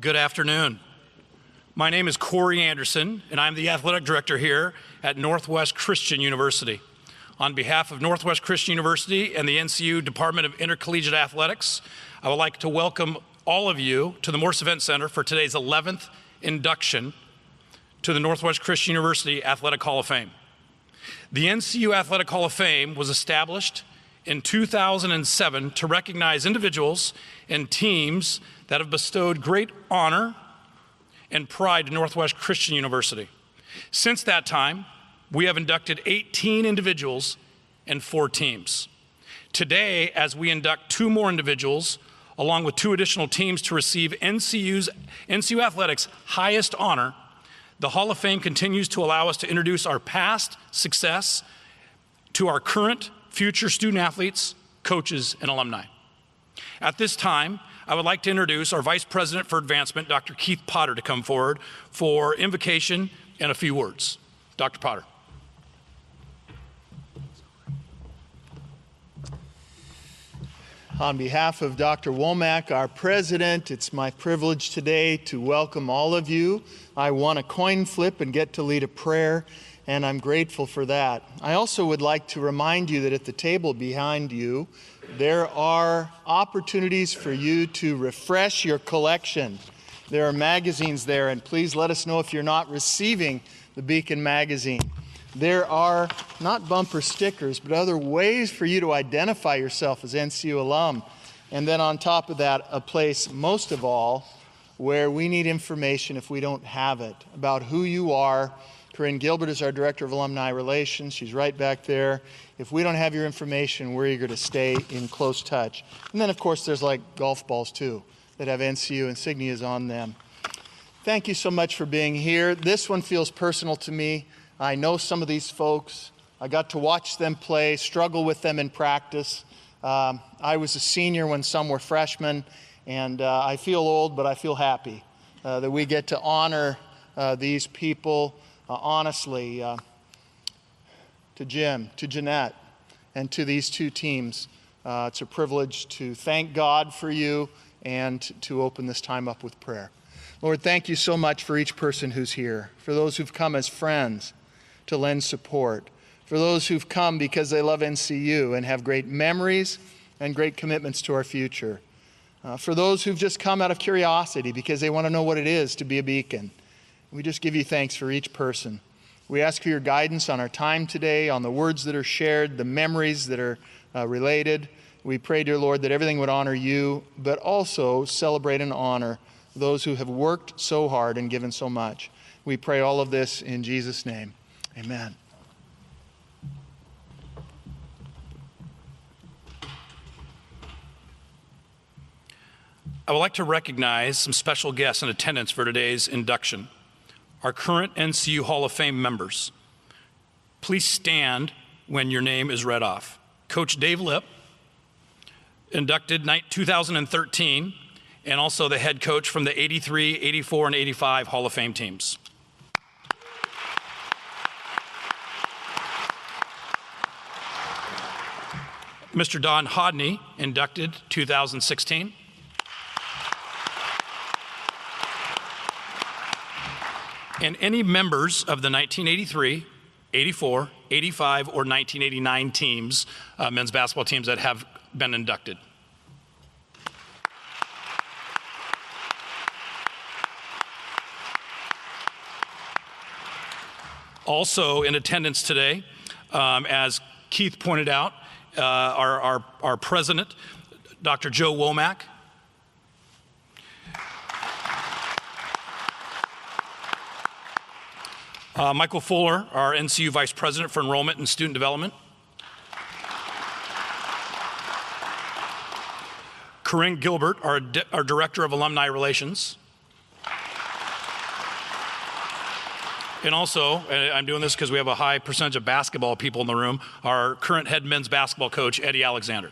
Good afternoon. My name is Corey Anderson, and I'm the athletic director here at Northwest Christian University. On behalf of Northwest Christian University and the NCU Department of Intercollegiate Athletics, I would like to welcome all of you to the Morse Event Center for today's 11th induction to the Northwest Christian University Athletic Hall of Fame. The NCU Athletic Hall of Fame was established in 2007 to recognize individuals and teams that have bestowed great honor and pride to Northwest Christian University. Since that time, we have inducted 18 individuals and 4 teams. Today, as we induct 2 more individuals, along with 2 additional teams to receive NCU Athletics' highest honor, the Hall of Fame continues to allow us to introduce our past success to our current, future student athletes, coaches, and alumni. At this time, I would like to introduce our Vice President for Advancement, Dr. Keith Potter, to come forward for invocation and a few words. Dr. Potter. On behalf of Dr. Womack, our president, it's my privilege today to welcome all of you. I won a coin flip and get to lead a prayer, and I'm grateful for that. I also would like to remind you that at the table behind you, there are opportunities for you to refresh your collection. There are magazines there, and please let us know if you're not receiving the Beacon magazine. There are not bumper stickers, but other ways for you to identify yourself as NCU alum. And then on top of that, a place, most of all, where we need information if we don't have it, about who you are. Corinne Gilbert is our Director of Alumni Relations. She's right back there. If we don't have your information, we're eager to stay in close touch. And then, of course, there's like golf balls, too, that have NCU insignias on them. Thank you so much for being here. This one feels personal to me. I know some of these folks. I got to watch them play, struggle with them in practice. I was a senior when some were freshmen, and I feel old, but I feel happy that we get to honor these people honestly. To Jim, to Jeanette, and to these 2 teams. It's a privilege to thank God for you and to open this time up with prayer. Lord, thank you so much for each person who's here, for those who've come as friends to lend support, for those who've come because they love NCU and have great memories and great commitments to our future, for those who've just come out of curiosity because they want to know what it is to be a beacon. We just give you thanks for each person. We ask for your guidance on our time today, on the words that are shared, the memories that are related. We pray, dear Lord, that everything would honor you, but also celebrate and honor those who have worked so hard and given so much. We pray all of this in Jesus' name. Amen. I would like to recognize some special guests in attendance for today's induction. Our current NCU Hall of Fame members. Please stand when your name is read off. Coach Dave Lipp, inducted 2013, and also the head coach from the 83, 84, and 85 Hall of Fame teams. Mr. Don Hodney, inducted 2016. And any members of the 1983, 84, 85, or 1989 teams, men's basketball teams that have been inducted. Also in attendance today, as Keith pointed out, our president, Dr. Joe Womack. Michael Fuller, our NCU Vice President for Enrollment and Student Development. Corinne Gilbert, our Director of Alumni Relations. And also, I'm doing this because we have a high percentage of basketball people in the room, our current head men's basketball coach, Eddie Alexander.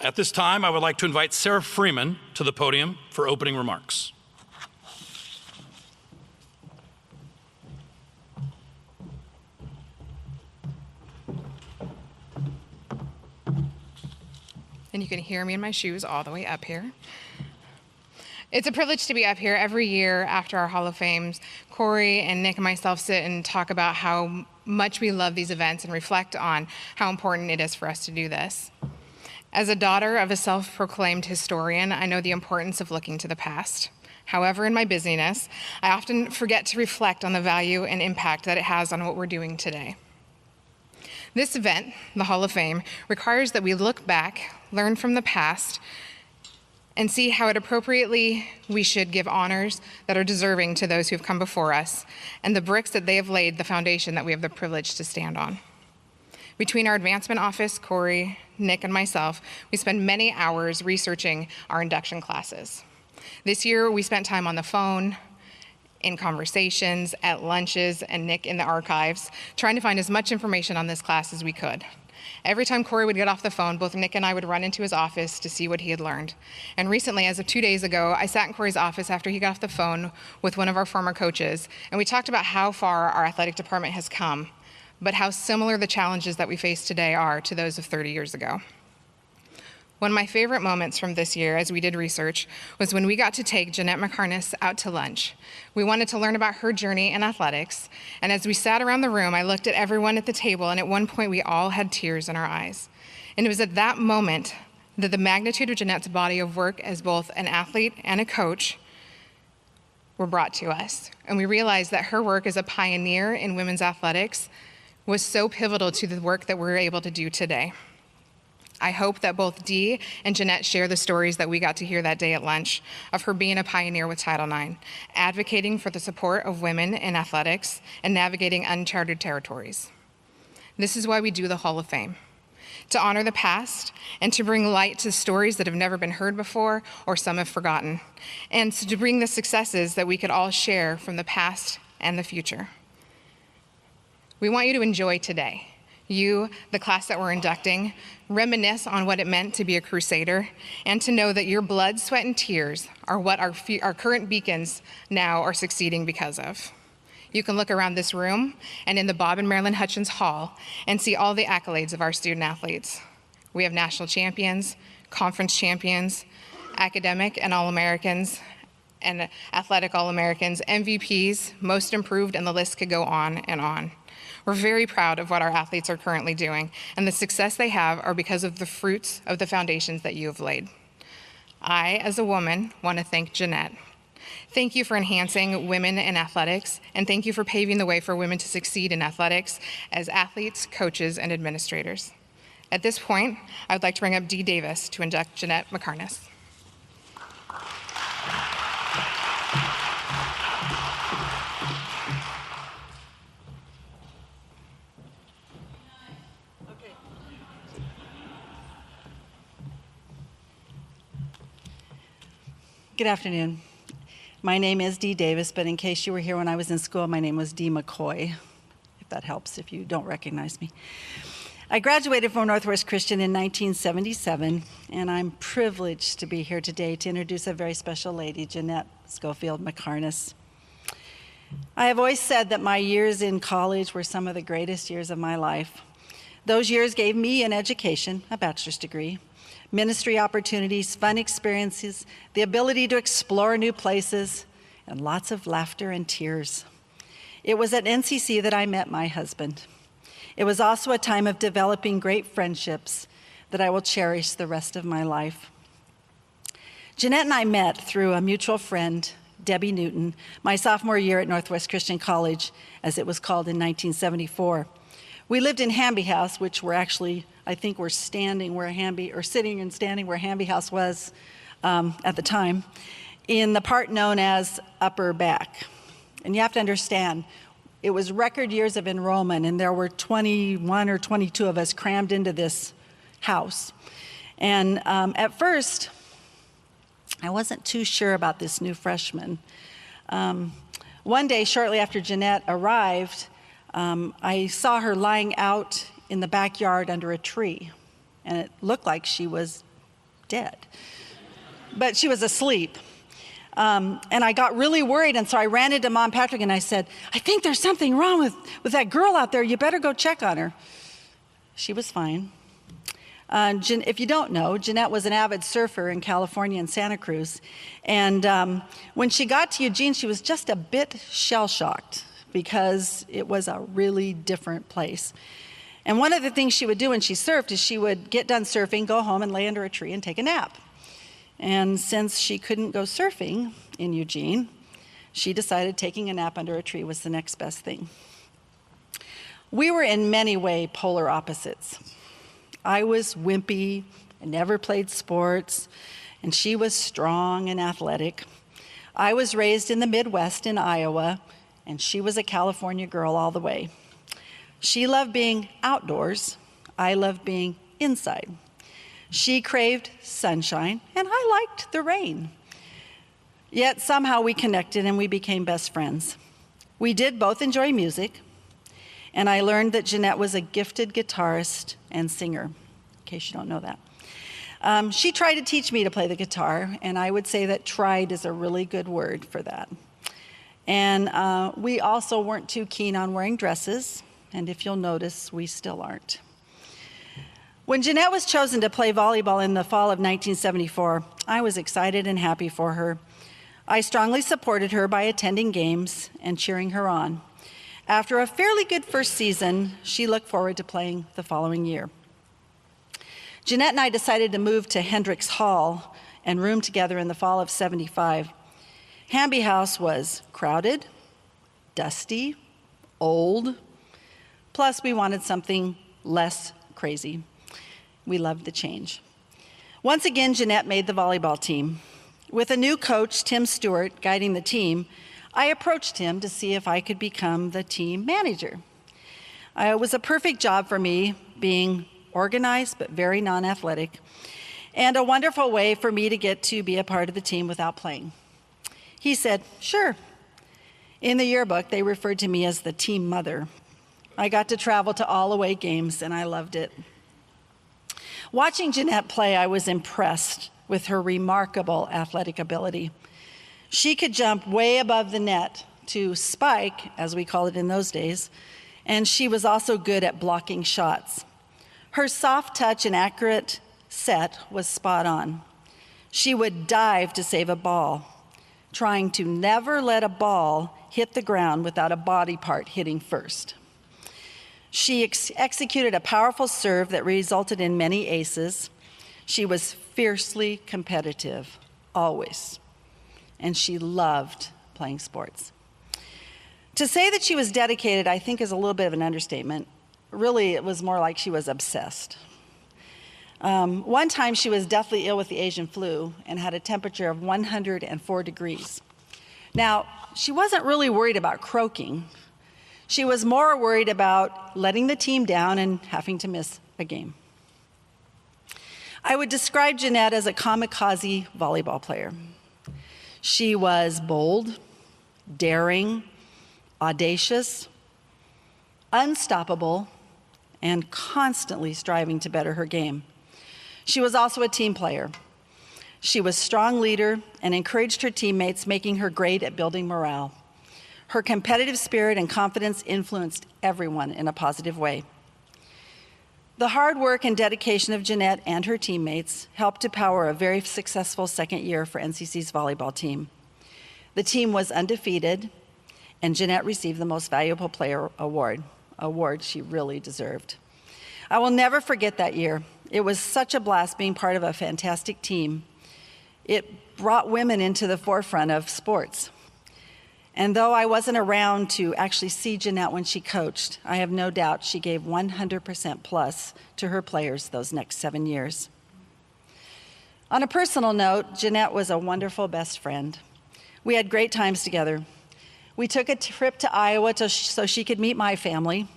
At this time, I would like to invite Sarah Freeman to the podium for opening remarks. and you can hear me in my shoes all the way up here. It's a privilege to be up here every year after our Hall of Fames. Corey and Nick and myself sit and talk about how much we love these events and reflect on how important it is for us to do this. As a daughter of a self-proclaimed historian, I know the importance of looking to the past. However, in my busyness, I often forget to reflect on the value and impact that it has on what we're doing today. This event, the Hall of Fame, requires that we look back, learn from the past, and see how appropriately we should give honors that are deserving to those who have come before us, and the bricks that they have laid the foundation that we have the privilege to stand on. Between our advancement office, Corey, Nick, and myself, we spend many hours researching our induction classes. This year, we spent time on the phone, in conversations, at lunches, and Nick in the archives, trying to find as much information on this class as we could. Every time Corey would get off the phone, both Nick and I would run into his office to see what he had learned. And recently, as of 2 days ago, I sat in Corey's office after he got off the phone with one of our former coaches, and we talked about how far our athletic department has come, but how similar the challenges that we face today are to those of 30 years ago. One of my favorite moments from this year as we did research was when we got to take Jeanette McHarness out to lunch. We wanted to learn about her journey in athletics, and as we sat around the room, I looked at everyone at the table, and at one point we all had tears in our eyes. And it was at that moment that the magnitude of Jeanette's body of work as both an athlete and a coach were brought to us. And we realized that her work as a pioneer in women's athletics was so pivotal to the work that we're able to do today. I hope that both Dee and Jeanette share the stories that we got to hear that day at lunch of her being a pioneer with Title IX, advocating for the support of women in athletics and navigating uncharted territories. This is why we do the Hall of Fame, to honor the past and to bring light to stories that have never been heard before or some have forgotten, and to bring the successes that we could all share from the past and the future. We want you to enjoy today. You, the class that we're inducting, reminisce on what it meant to be a crusader, and to know that your blood, sweat, and tears are what our current beacons now are succeeding because of. You can look around this room and in the Bob and Marilyn Hutchins Hall and see all the accolades of our student athletes. We have national champions, conference champions, academic and All-Americans, and athletic All-Americans, MVPs, most improved, and the list could go on and on. We're very proud of what our athletes are currently doing, and the success they have are because of the fruits of the foundations that you have laid. I, as a woman, want to thank Jeanette. Thank you for enhancing women in athletics, and thank you for paving the way for women to succeed in athletics as athletes, coaches, and administrators. At this point, I would like to bring up Dee Davis to induct Jeanette McHarness. Good afternoon. My name is Dee Davis, but in case you were here when I was in school, my name was Dee McCoy, if that helps, if you don't recognize me. I graduated from Northwest Christian in 1977, and I'm privileged to be here today to introduce a very special lady, Jeanette Schofield McHarness. I have always said that my years in college were some of the greatest years of my life. Those years gave me an education, a bachelor's degree, ministry opportunities, fun experiences, the ability to explore new places, and lots of laughter and tears. It was at NCC that I met my husband. It was also a time of developing great friendships that I will cherish the rest of my life. Jeanette and I met through a mutual friend, Debbie Newton, my sophomore year at Northwest Christian College, as it was called in 1974. We lived in Hamby House, which we're actually, I think we're standing where Hamby, or sitting and standing where Hamby House was at the time, in the part known as Upper Back. And you have to understand, it was record years of enrollment, and there were 21 or 22 of us crammed into this house. And at first, I wasn't too sure about this new freshman. One day, shortly after Jeanette arrived, I saw her lying out in the backyard under a tree, and it looked like she was dead, but she was asleep. And I got really worried, and so I ran into Mom Patrick and I said, I think there's something wrong with that girl out there. You better go check on her. She was fine. If you don't know, Jeanette was an avid surfer in California and Santa Cruz. And when she got to Eugene, she was just a bit shell-shocked because it was a really different place. And one of the things she would do when she surfed is she would get done surfing, go home and lay under a tree and take a nap. And since she couldn't go surfing in Eugene, she decided taking a nap under a tree was the next best thing. We were in many ways polar opposites. I was wimpy and never played sports, and she was strong and athletic. I was raised in the Midwest in Iowa, and she was a California girl all the way. She loved being outdoors. I loved being inside. She craved sunshine, and I liked the rain. Yet somehow we connected and we became best friends. We did both enjoy music, and I learned that Jeanette was a gifted guitarist and singer, in case you don't know that. She tried to teach me to play the guitar, and I would say that tried is a really good word for that. And we also weren't too keen on wearing dresses, and if you'll notice, we still aren't. When Jeanette was chosen to play volleyball in the fall of 1974, I was excited and happy for her. I strongly supported her by attending games and cheering her on. After a fairly good first season, she looked forward to playing the following year. Jeanette and I decided to move to Hendricks Hall and room together in the fall of '75. Hamby House was crowded, dusty, old, plus we wanted something less crazy. We loved the change. Once again, Jeanette made the volleyball team. With a new coach, Tim Stewart, guiding the team, I approached him to see if I could become the team manager. It was a perfect job for me, being organized but very non-athletic, and a wonderful way for me to get to be a part of the team without playing. He said, sure. In the yearbook, they referred to me as the team mother. I got to travel to all away games, and I loved it. Watching Jeanette play, I was impressed with her remarkable athletic ability. She could jump way above the net to spike, as we called it in those days, and she was also good at blocking shots. Her soft touch and accurate set was spot on. She would dive to save a ball, trying to never let a ball hit the ground without a body part hitting first. She executed a powerful serve that resulted in many aces. She was fiercely competitive, always. And she loved playing sports. To say that she was dedicated, I think, is a little bit of an understatement. Really, it was more like she was obsessed. One time, she was deathly ill with the Asian flu and had a temperature of 104 degrees. Now, she wasn't really worried about croaking. She was more worried about letting the team down and having to miss a game. I would describe Jeanette as a kamikaze volleyball player. She was bold, daring, audacious, unstoppable, and constantly striving to better her game. She was also a team player. She was a strong leader and encouraged her teammates, making her great at building morale. Her competitive spirit and confidence influenced everyone in a positive way. The hard work and dedication of Jeanette and her teammates helped to power a very successful second year for NCC's volleyball team. The team was undefeated, and Jeanette received the Most Valuable Player award, a award she really deserved. I will never forget that year. It was such a blast being part of a fantastic team. It brought women into the forefront of sports. And though I wasn't around to actually see Jeanette when she coached, I have no doubt she gave 100% plus to her players those next 7 years. On a personal note, Jeanette was a wonderful best friend. We had great times together. We took a trip to Iowa so she could meet my family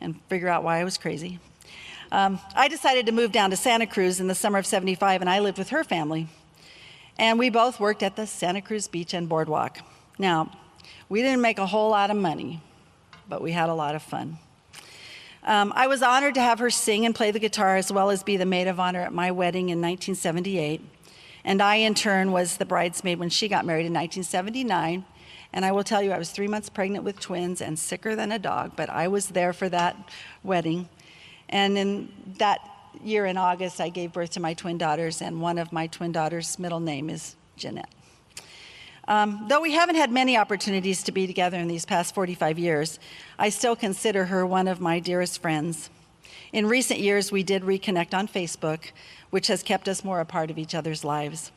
and figure out why I was crazy. I decided to move down to Santa Cruz in the summer of '75, and I lived with her family. And we both worked at the Santa Cruz Beach and Boardwalk. Now, we didn't make a whole lot of money, but we had a lot of fun. I was honored to have her sing and play the guitar as well as be the maid of honor at my wedding in 1978. And I, in turn, was the bridesmaid when she got married in 1979. And I will tell you, I was 3 months pregnant with twins and sicker than a dog, but I was there for that wedding. And in that year in August, I gave birth to my twin daughters, and one of my twin daughters' middle name is Jeanette. Though we haven't had many opportunities to be together in these past 45 years, I still consider her one of my dearest friends. In recent years, we did reconnect on Facebook, which has kept us more a part of each other's lives.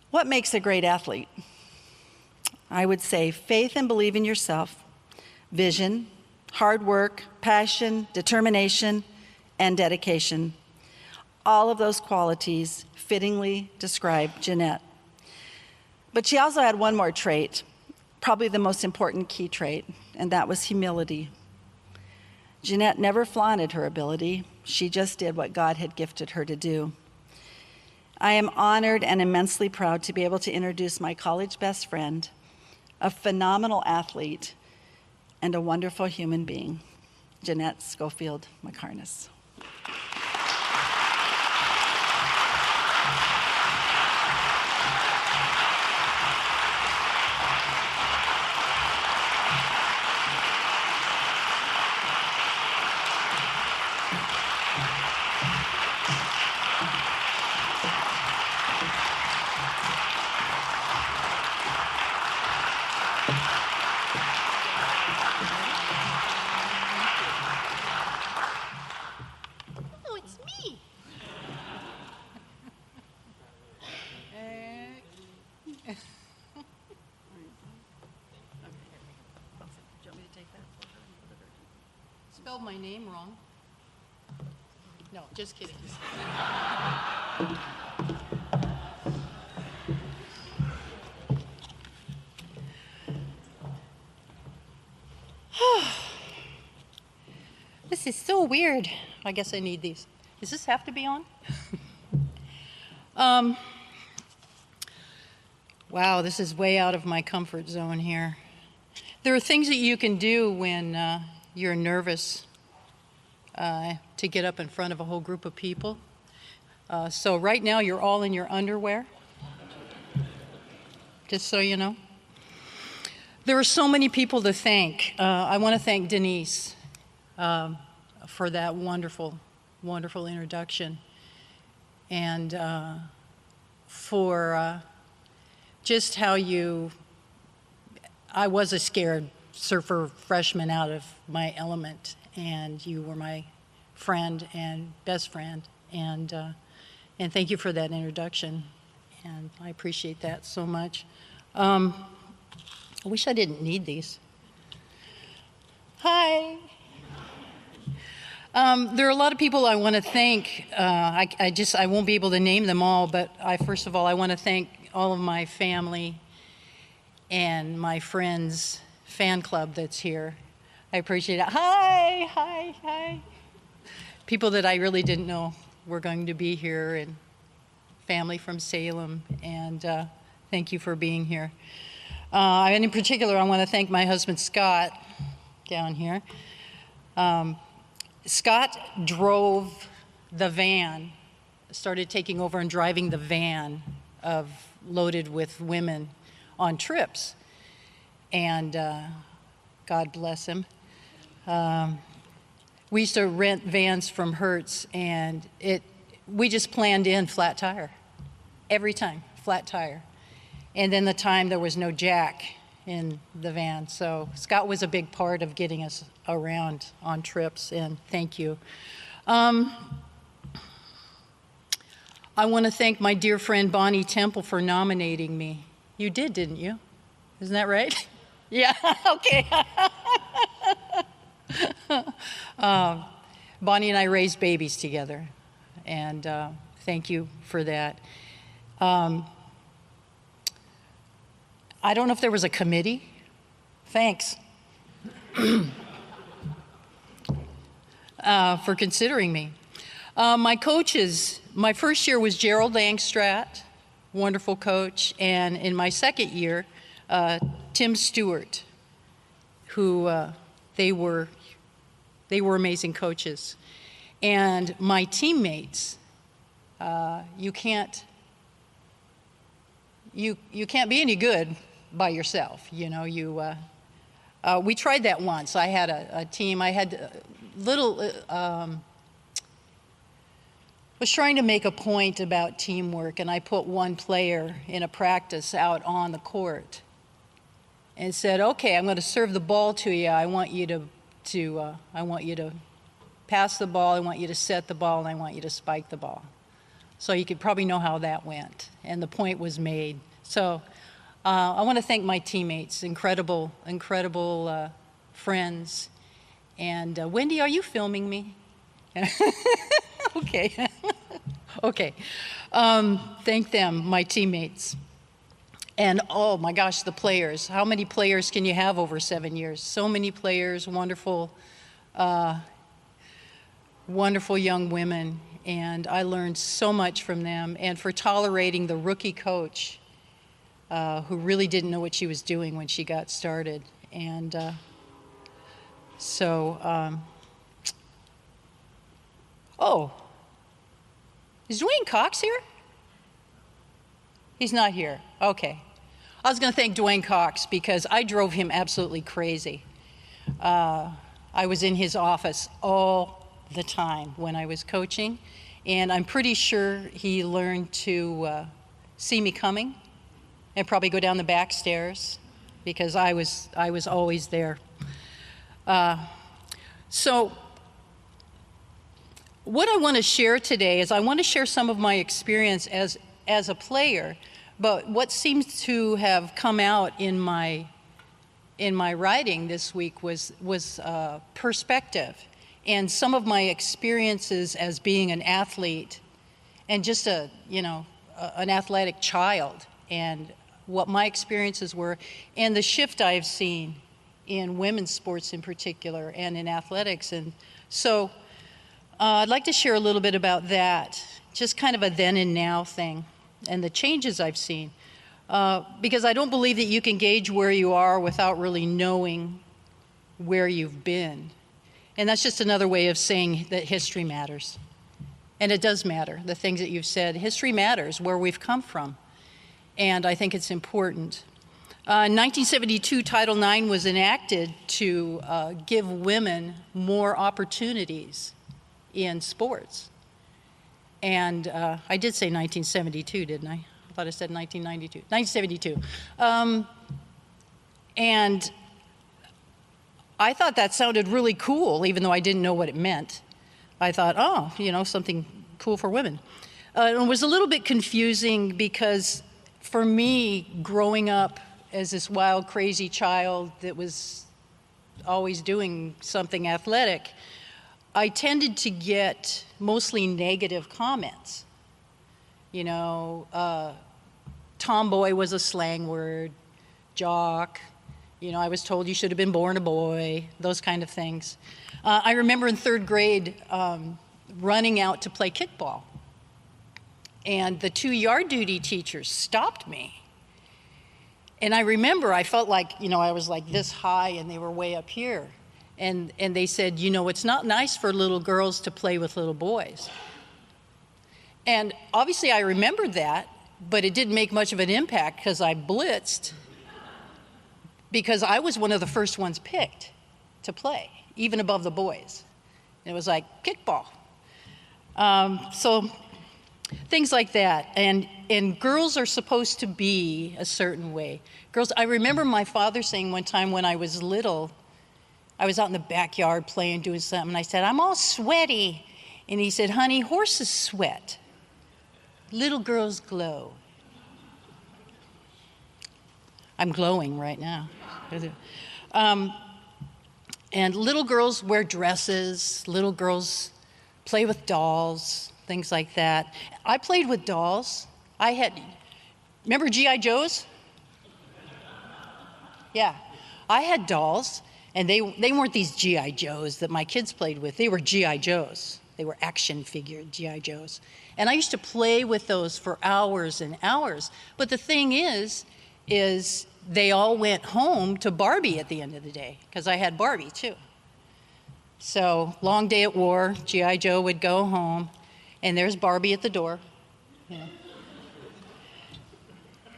What makes a great athlete? I would say faith and believe in yourself, vision, hard work, passion, determination, and dedication. All of those qualities fittingly describe Jeanette. But she also had one more trait, probably the most important key trait, and that was humility. Jeanette never flaunted her ability. She just did what God had gifted her to do. I am honored and immensely proud to be able to introduce my college best friend, a phenomenal athlete, and a wonderful human being, Jeanette Schofield McHarness. Spelled my name wrong. No, just kidding. This is so weird. I guess I need these. Does this have to be on? Wow, this is way out of my comfort zone here. There are things that you can do when you're nervous to get up in front of a whole group of people. So right now you're all in your underwear, just so you know. There are so many people to thank. I want to thank Denise for that wonderful, wonderful introduction, and for just how I was a scared surfer freshman out of my element, and you were my friend and best friend, and thank you for that introduction, and I appreciate that so much. I wish I didn't need these. Hi. There are a lot of people I want to thank. I won't be able to name them all, but first of all, I want to thank all of my family and my friends' fan club that's here. I appreciate it. Hi, hi, hi. People that I really didn't know were going to be here, and family from Salem, and thank you for being here. And in particular, I want to thank my husband, Scott, down here. Scott drove the van, started taking over and driving the van loaded with women on trips, and God bless him. We used to rent vans from Hertz, and we just planned in flat tire. Every time, flat tire. And then the time there was no jack in the van. So Scott was a big part of getting us around on trips, and thank you. I want to thank my dear friend Bonnie Temple for nominating me. You did, didn't you? Isn't that right? Yeah, okay. Bonnie and I raised babies together, and thank you for that. I don't know if there was a committee. Thanks for considering me. My coaches, my first year was Gerald Langstrat, wonderful coach, and in my second year, Tim Stewart, who they were amazing coaches. And my teammates, you can't be any good by yourself. You know, we tried that once. I had a team. I had little was trying to make a point about teamwork, and I put one player in a practice out on the court and said, okay, I'm going to serve the ball to you. I want you to pass the ball, I want you to set the ball, and I want you to spike the ball. So you could probably know how that went, and the point was made. So I want to thank my teammates, incredible friends. And Wendy, are you filming me? Okay. Okay. Thank them, my teammates. And oh my gosh, the players. How many players can you have over 7 years? So many players, wonderful, wonderful young women. And I learned so much from them. And for tolerating the rookie coach who really didn't know what she was doing when she got started. And oh, is Dwayne Cox here? He's not here. Okay. I was going to thank Dwayne Cox because I drove him absolutely crazy. I was in his office all the time when I was coaching, and I'm pretty sure he learned to see me coming and probably go down the back stairs because I was always there. So what I want to share today is I want to share some of my experience as a player, but what seems to have come out in my writing this week was perspective and some of my experiences as being an athlete and just an athletic child and what my experiences were and the shift I've seen in women's sports in particular and in athletics. And so I'd like to share a little bit about that, just kind of a then and now thing and the changes I've seen. Because I don't believe that you can gauge where you are without really knowing where you've been. And that's just another way of saying that history matters. And it does matter, the things that you've said. History matters, where we've come from. And I think it's important. In 1972, Title IX was enacted to give women more opportunities in sports. And I did say 1972, didn't I? I thought I said 1992. 1972. And I thought that sounded really cool, even though I didn't know what it meant. I thought, oh, something cool for women. It was a little bit confusing because for me, growing up as this wild, crazy child that was always doing something athletic, I tended to get mostly negative comments. Tomboy was a slang word, jock, I was told you should have been born a boy, those kind of things. I remember in third grade running out to play kickball. And the 2-yard duty teachers stopped me. And I remember I felt like, I was like this high and they were way up here. And they said, it's not nice for little girls to play with little boys. And obviously I remembered that, but it didn't make much of an impact because I blitzed because I was one of the first ones picked to play, even above the boys. It was like kickball. So things like that. And girls are supposed to be a certain way. Girls, I remember my father saying one time when I was little, I was out in the backyard playing, doing something, and I said, I'm all sweaty. And he said, honey, horses sweat. Little girls glow. I'm glowing right now. And little girls wear dresses, little girls play with dolls, things like that. I played with dolls. Remember G.I. Joes? Yeah, I had dolls, and they weren't these G.I. Joes that my kids played with. They were G.I. Joes. They were action figure G.I. Joes. And I used to play with those for hours and hours. But the thing is they all went home to Barbie at the end of the day, because I had Barbie too. So long day at war, G.I. Joe would go home, and there's Barbie at the door.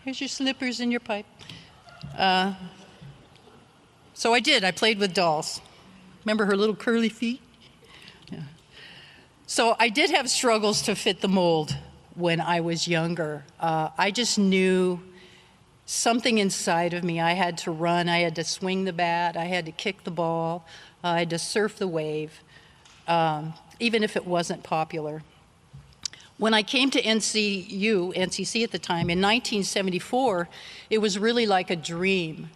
Here's your slippers and your pipe. So I did. I played with dolls. Remember her little curly feet? Yeah. So I did have struggles to fit the mold when I was younger. I just knew something inside of me. I had to run, I had to swing the bat, I had to kick the ball, I had to surf the wave, even if it wasn't popular. When I came to NCC at the time, in 1974, it was really like a dream.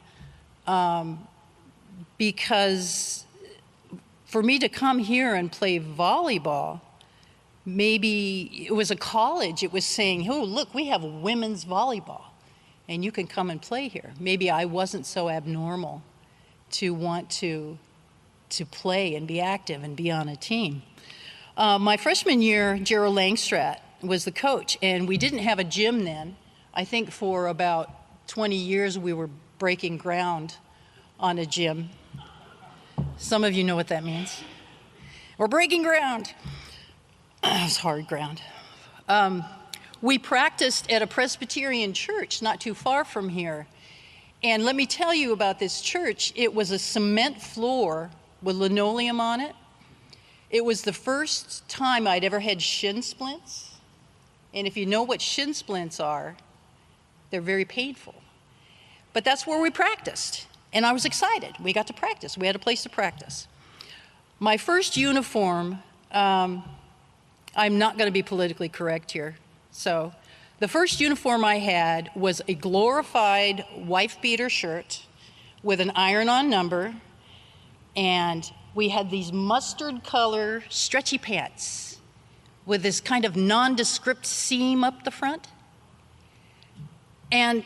Because for me to come here and play volleyball, maybe it was a college, it was saying, oh, look, we have women's volleyball, and you can come and play here. Maybe I wasn't so abnormal to want to play and be active and be on a team. My freshman year, Gerald Langstrat was the coach, and we didn't have a gym then. I think for about 20 years we were breaking ground on a gym. Some of you know what that means. We're breaking ground. It was hard ground. We practiced at a Presbyterian church not too far from here. And let me tell you about this church. It was a cement floor with linoleum on it. It was the first time I'd ever had shin splints. And if you know what shin splints are, they're very painful. But that's where we practiced. And I was excited. We got to practice. We had a place to practice. My first uniform, I'm not going to be politically correct here. So the first uniform I had was a glorified wife-beater shirt with an iron-on number, and we had these mustard color stretchy pants with this kind of nondescript seam up the front. And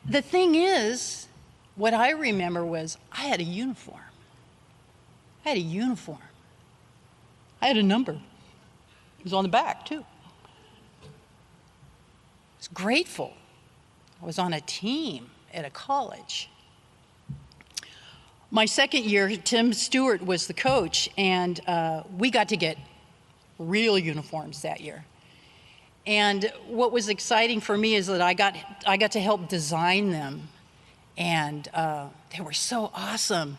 the thing is, what I remember was I had a uniform. I had a uniform. I had a number. It was on the back, too. I was grateful. I was on a team at a college. My second year, Tim Stewart was the coach, and we got to get real uniforms that year. And what was exciting for me is that I got to help design them. And they were so awesome.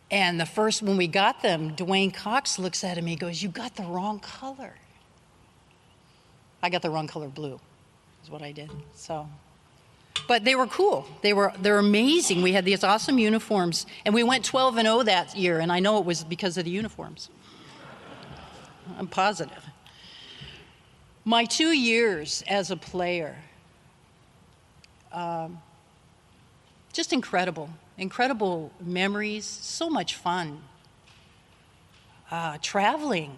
And when we got them, Dwayne Cox looks at him and he goes, "You got the wrong color." I got the wrong color blue, is what I did. So, but they were cool. They're amazing. We had these awesome uniforms, and we went 12-0 that year, and I know it was because of the uniforms. I'm positive. My 2 years as a player, just incredible memories, so much fun. Traveling,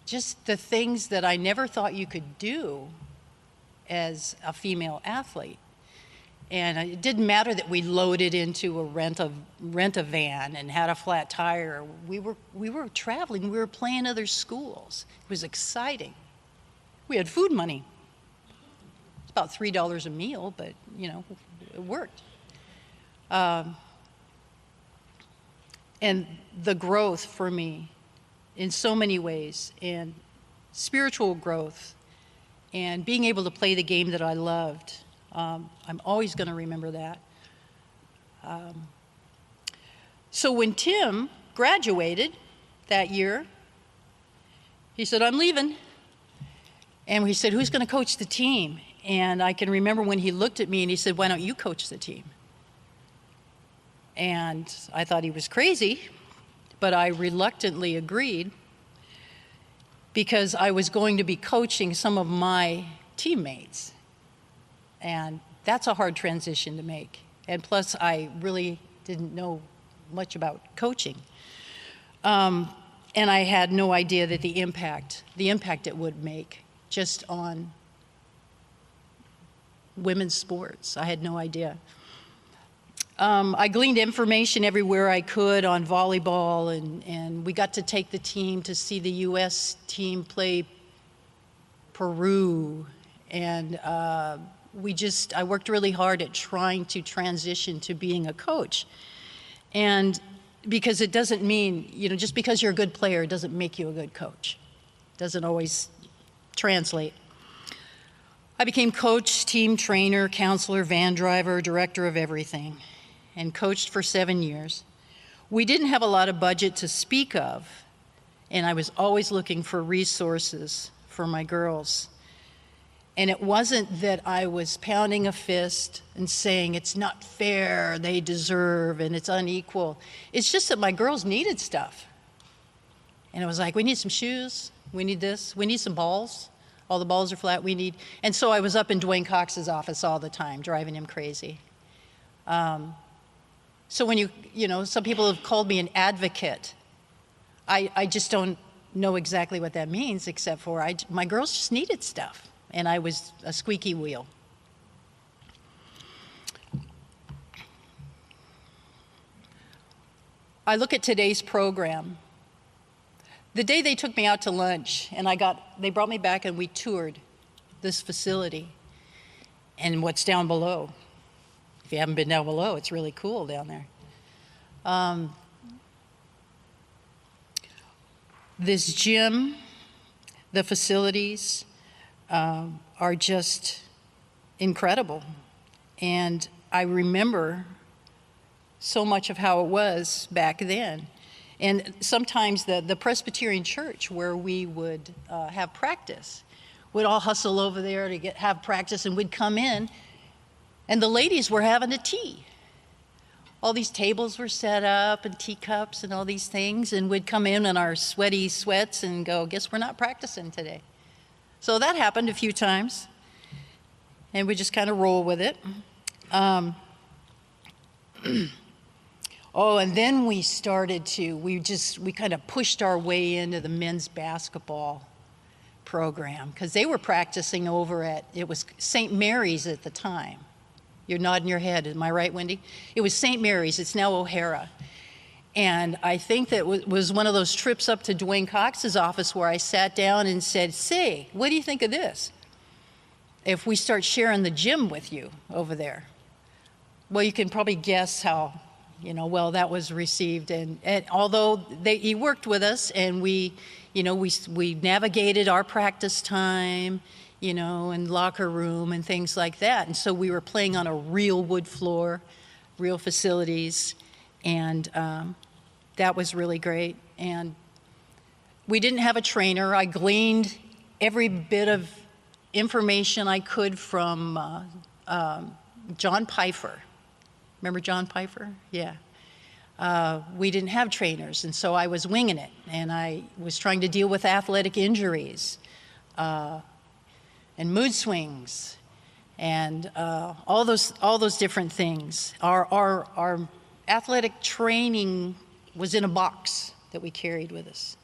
just the things that I never thought you could do as a female athlete. And it didn't matter that we loaded into rent a van and had a flat tire. We were traveling, we were playing other schools. It was exciting. We had food money. It's about $3 a meal, but you know, it worked. And the growth for me in so many ways, and spiritual growth, and being able to play the game that I loved, I'm always going to remember that. So when Tim graduated that year, he said, "I'm leaving." And we said, "Who's going to coach the team?" And I can remember when he looked at me and he said, "Why don't you coach the team?" And I thought he was crazy, but I reluctantly agreed because I was going to be coaching some of my teammates. And that's a hard transition to make. And plus, I really didn't know much about coaching. And I had no idea that the impact it would make just on women's sports. I had no idea. I gleaned information everywhere I could on volleyball, and we got to take the team to see the U.S. team play Peru. And I worked really hard at trying to transition to being a coach. And because it doesn't mean, just because you're a good player, it doesn't make you a good coach. It doesn't always translate. I became coach, team trainer, counselor, van driver, director of everything, and coached for 7 years. We didn't have a lot of budget to speak of, And I was always looking for resources for my girls. And it wasn't that I was pounding a fist and saying it's not fair, they deserve, and it's unequal. It's just that my girls needed stuff. And it was like, we need some shoes, we need this, we need some balls. All the balls are flat, we need. And so I was up in Dwayne Cox's office all the time, driving him crazy. So when some people have called me an advocate. I just don't know exactly what that means, except for my girls just needed stuff. And I was a squeaky wheel. I look at today's program. The day they took me out to lunch, and they brought me back and we toured this facility and what's down below. If you haven't been down below, it's really cool down there. This gym, the facilities, are just incredible. And I remember so much of how it was back then. And sometimes the Presbyterian church where we would have practice, we'd all hustle over there to have practice, and we'd come in, and the ladies were having a tea. All these tables were set up and teacups and all these things, and we'd come in our sweaty sweats and go, guess we're not practicing today. So that happened a few times, and we just kind of roll with it. And then we started we kind of pushed our way into the men's basketball program, because they were practicing over it was St. Mary's at the time. You're nodding your head, am I right, Wendy? It was St. Mary's, it's now O'Hara. And I think that was one of those trips up to Dwayne Cox's office where I sat down and said, say, what do you think of this? If we start sharing the gym with you over there. Well, you can probably guess how, well that was received. And although he worked with us and we navigated our practice time, and locker room and things like that. And so we were playing on a real wood floor, real facilities, and that was really great. And we didn't have a trainer. I gleaned every bit of information I could from John Pfeiffer. Remember John Pfeiffer? Yeah. We didn't have trainers, and so I was winging it, and I was trying to deal with athletic injuries and mood swings and all those different things. Our athletic training was in a box that we carried with us,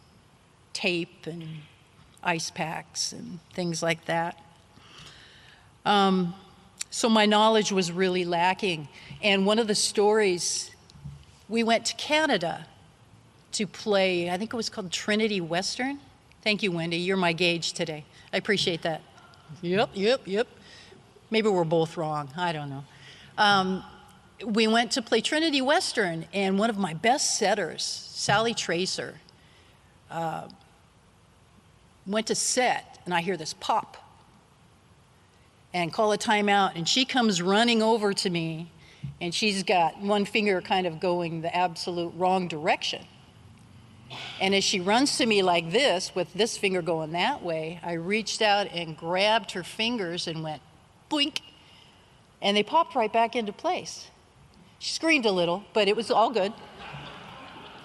tape and ice packs and things like that. So my knowledge was really lacking. And one of the stories, we went to Canada to play, I think it was called Trinity Western. Thank you, Wendy, you're my gauge today. I appreciate that. Yep. Maybe we're both wrong, I don't know. We went to play Trinity Western, and one of my best setters, Sally Tracer, went to set, and I hear this pop and call a timeout, and she comes running over to me, and she's got one finger kind of going the absolute wrong direction. And as she runs to me like this, with this finger going that way, I reached out and grabbed her fingers and went boink, and they popped right back into place. She screamed a little, but it was all good.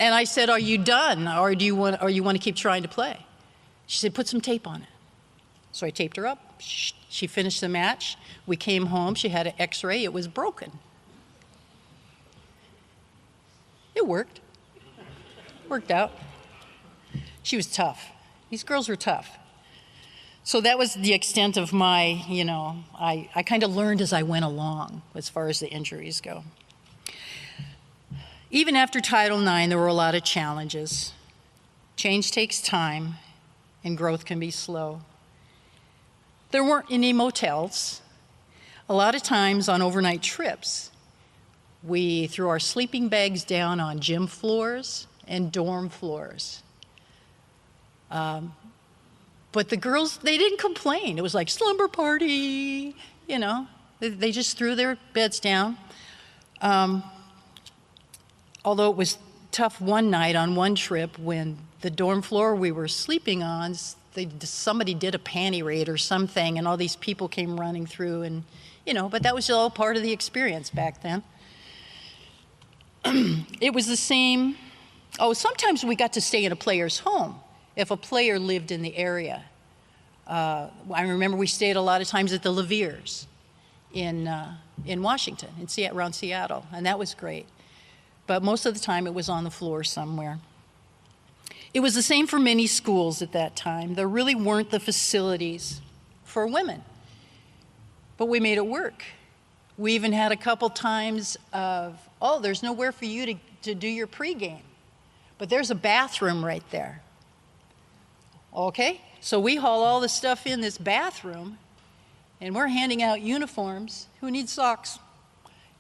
And I said, are you done, or do you want to keep trying to play? She said, put some tape on it. So I taped her up. She finished the match. We came home. She had an x-ray. It was broken. It worked. Worked out. She was tough. These girls were tough. So that was the extent of my, I kind of learned as I went along as far as the injuries go. Even after Title IX, there were a lot of challenges. Change takes time, and growth can be slow. There weren't any motels. A lot of times on overnight trips, we threw our sleeping bags down on gym floors and dorm floors. But the girls, they didn't complain. It was like slumber party, They just threw their beds down. Although it was tough one night on one trip when the dorm floor we were sleeping on, somebody did a panty raid or something, and all these people came running through, and but that was all part of the experience back then. It was the same. Oh, sometimes we got to stay in a player's home if a player lived in the area. I remember we stayed a lot of times at the Levere's in Washington, around Seattle, and that was great. But most of the time it was on the floor somewhere. It was the same for many schools at that time. There really weren't the facilities for women, but we made it work. We even had a couple times of, there's nowhere for you to do your pregame, but there's a bathroom right there. Okay, so we haul all the stuff in this bathroom, and we're handing out uniforms. Who needs socks?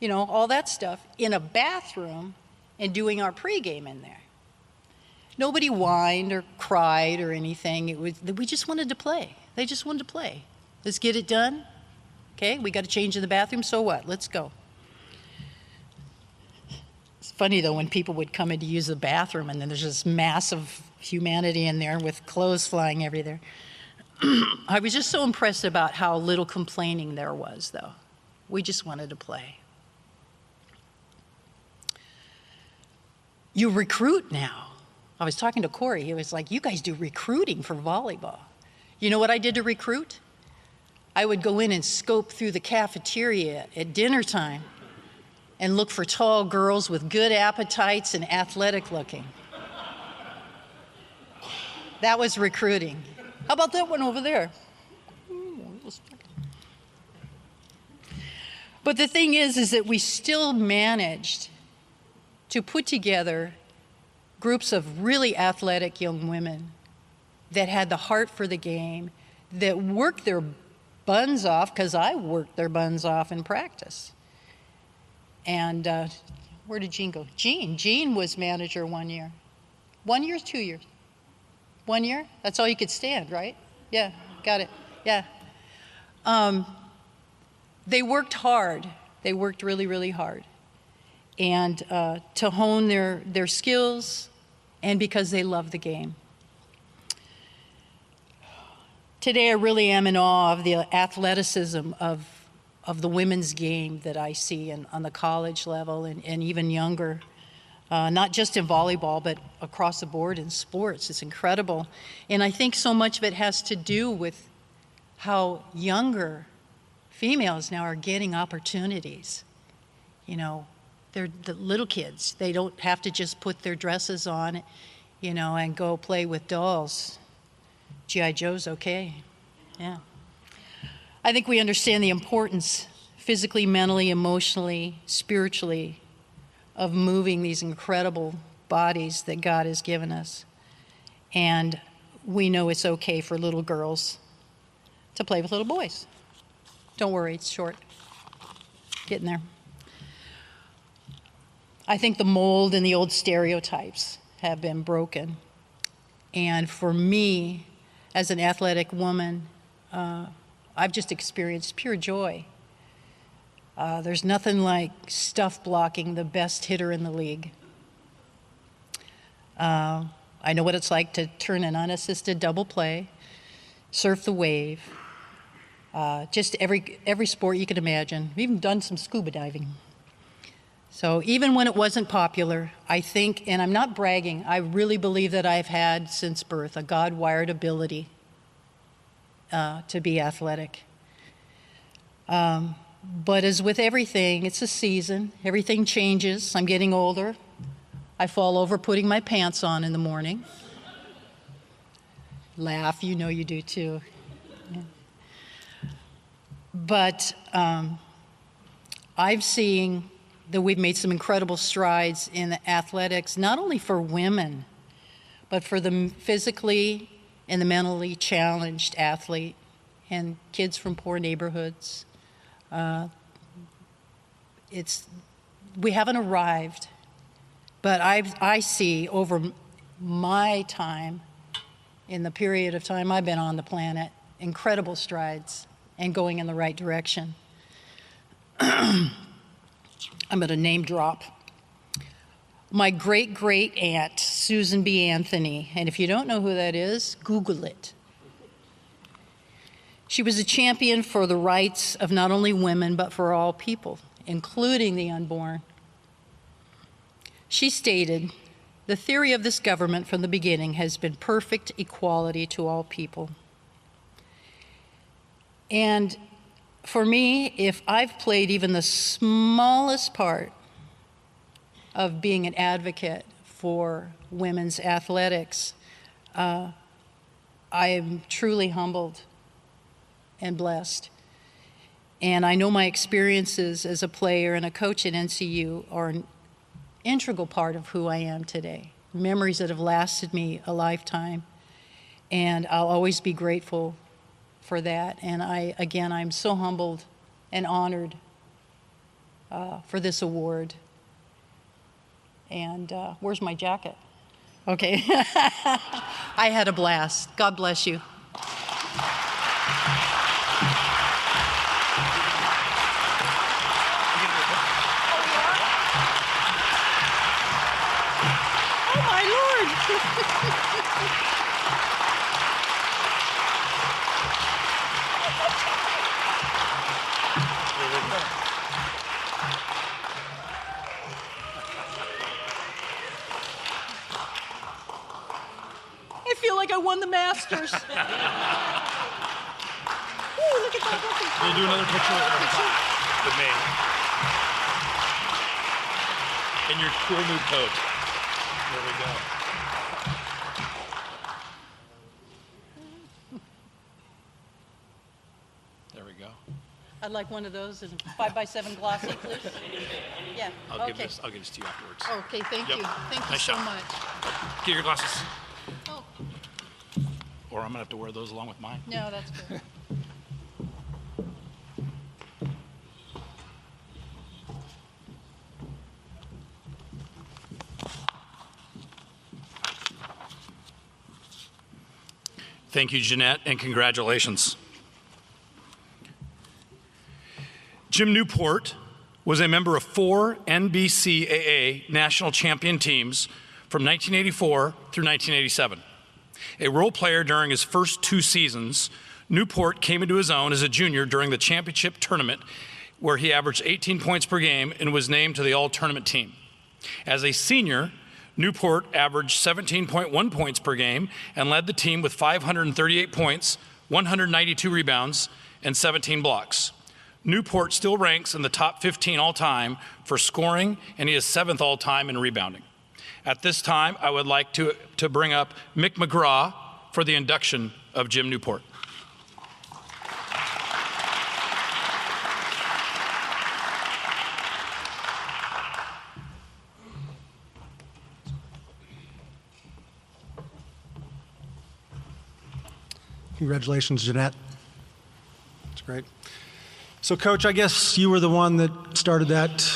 All that stuff in a bathroom and doing our pregame in there. Nobody whined or cried or anything. We just wanted to play. They just wanted to play. Let's get it done. Okay, we got to change in the bathroom, so what? Let's go. It's funny, though, when people would come in to use the bathroom, and then there's this mass of humanity in there with clothes flying everywhere. I was just so impressed about how little complaining there was, though. We just wanted to play. You recruit now. I was talking to Corey. He was like, you guys do recruiting for volleyball. You know what I did to recruit? I would go in and scope through the cafeteria at dinner time and look for tall girls with good appetites and athletic looking. That was recruiting. How about that one over there? But the thing is that we still managed to put together groups of really athletic young women that had the heart for the game, that worked their buns off, because I worked their buns off in practice. And where did Jean go? Jean was manager 1 year. 1 year, 2 years? 1 year? That's all you could stand, right? Yeah, got it, yeah. They worked hard. They worked really, really hard. And to hone their skills, and because they love the game. Today I really am in awe of the athleticism of the women's game that I see on the college level and even younger. Not just in volleyball, but across the board in sports. It's incredible. And I think so much of it has to do with how younger females now are getting opportunities. They're the little kids. They don't have to just put their dresses on, and go play with dolls. G.I. Joe's okay, yeah. I think we understand the importance, physically, mentally, emotionally, spiritually, of moving these incredible bodies that God has given us. And we know it's okay for little girls to play with little boys. Don't worry, it's short. Getting there. I think the mold and the old stereotypes have been broken. And for me, as an athletic woman, I've just experienced pure joy. There's nothing like stuff blocking the best hitter in the league. I know what it's like to turn an unassisted double play, surf the wave, just every sport you can imagine. We've even done some scuba diving. So even when it wasn't popular, I think, and I'm not bragging, I really believe that I've had since birth a God-wired ability to be athletic. But as with everything, it's a season. Everything changes. I'm getting older. I fall over putting my pants on in the morning. Laugh, you know you do too. Yeah. But I've seen that we've made some incredible strides in the athletics, not only for women, but for the physically and the mentally challenged athlete and kids from poor neighborhoods. We haven't arrived, but I see over my time, in the period of time I've been on the planet, incredible strides and going in the right direction. I'm going to name drop. my great-great aunt, Susan B. Anthony. And if you don't know who that is, Google it. She was a champion for the rights of not only women, but for all people, including the unborn. She stated, "The theory of this government from the beginning has been perfect equality to all people." And for me, if I've played even the smallest part of being an advocate for women's athletics, I am truly humbled and blessed. And I know my experiences as a player and a coach at NCU are an integral part of who I am today. Memories that have lasted me a lifetime. And I'll always be grateful for that. And I'm so humbled and honored for this award. And where's my jacket? Okay. I had a blast. God bless you. Oh, my Lord. I feel like I won the Masters. Ooh, look at that. We'll do another picture with me. In your cool new coat. There we go. There we go. I'd like one of those in 5x7 glossy, please. Yeah. I'll give this to you afterwards. Okay, thank Yep. you. Thank you Nice so job. much. Get your glasses. Oh, Or I'm gonna have to wear those along with mine. no, that's good. Thank you, Jeanette, and congratulations. Jim Newport was a member of 4 NBCAA national champion teams from 1984 through 1987. A role player during his first 2 seasons, Newport came into his own as a junior during the championship tournament, where he averaged 18 points per game and was named to the all-tournament team. As a senior, Newport averaged 17.1 points per game and led the team with 538 points, 192 rebounds, and 17 blocks. Newport still ranks in the top 15 all-time for scoring, and he is 7th all-time in rebounding. At this time, I would like to bring up Mick McGraw for the induction of Jim Newport. Congratulations, Jeanette. That's great. So, Coach, I guess you were the one that started that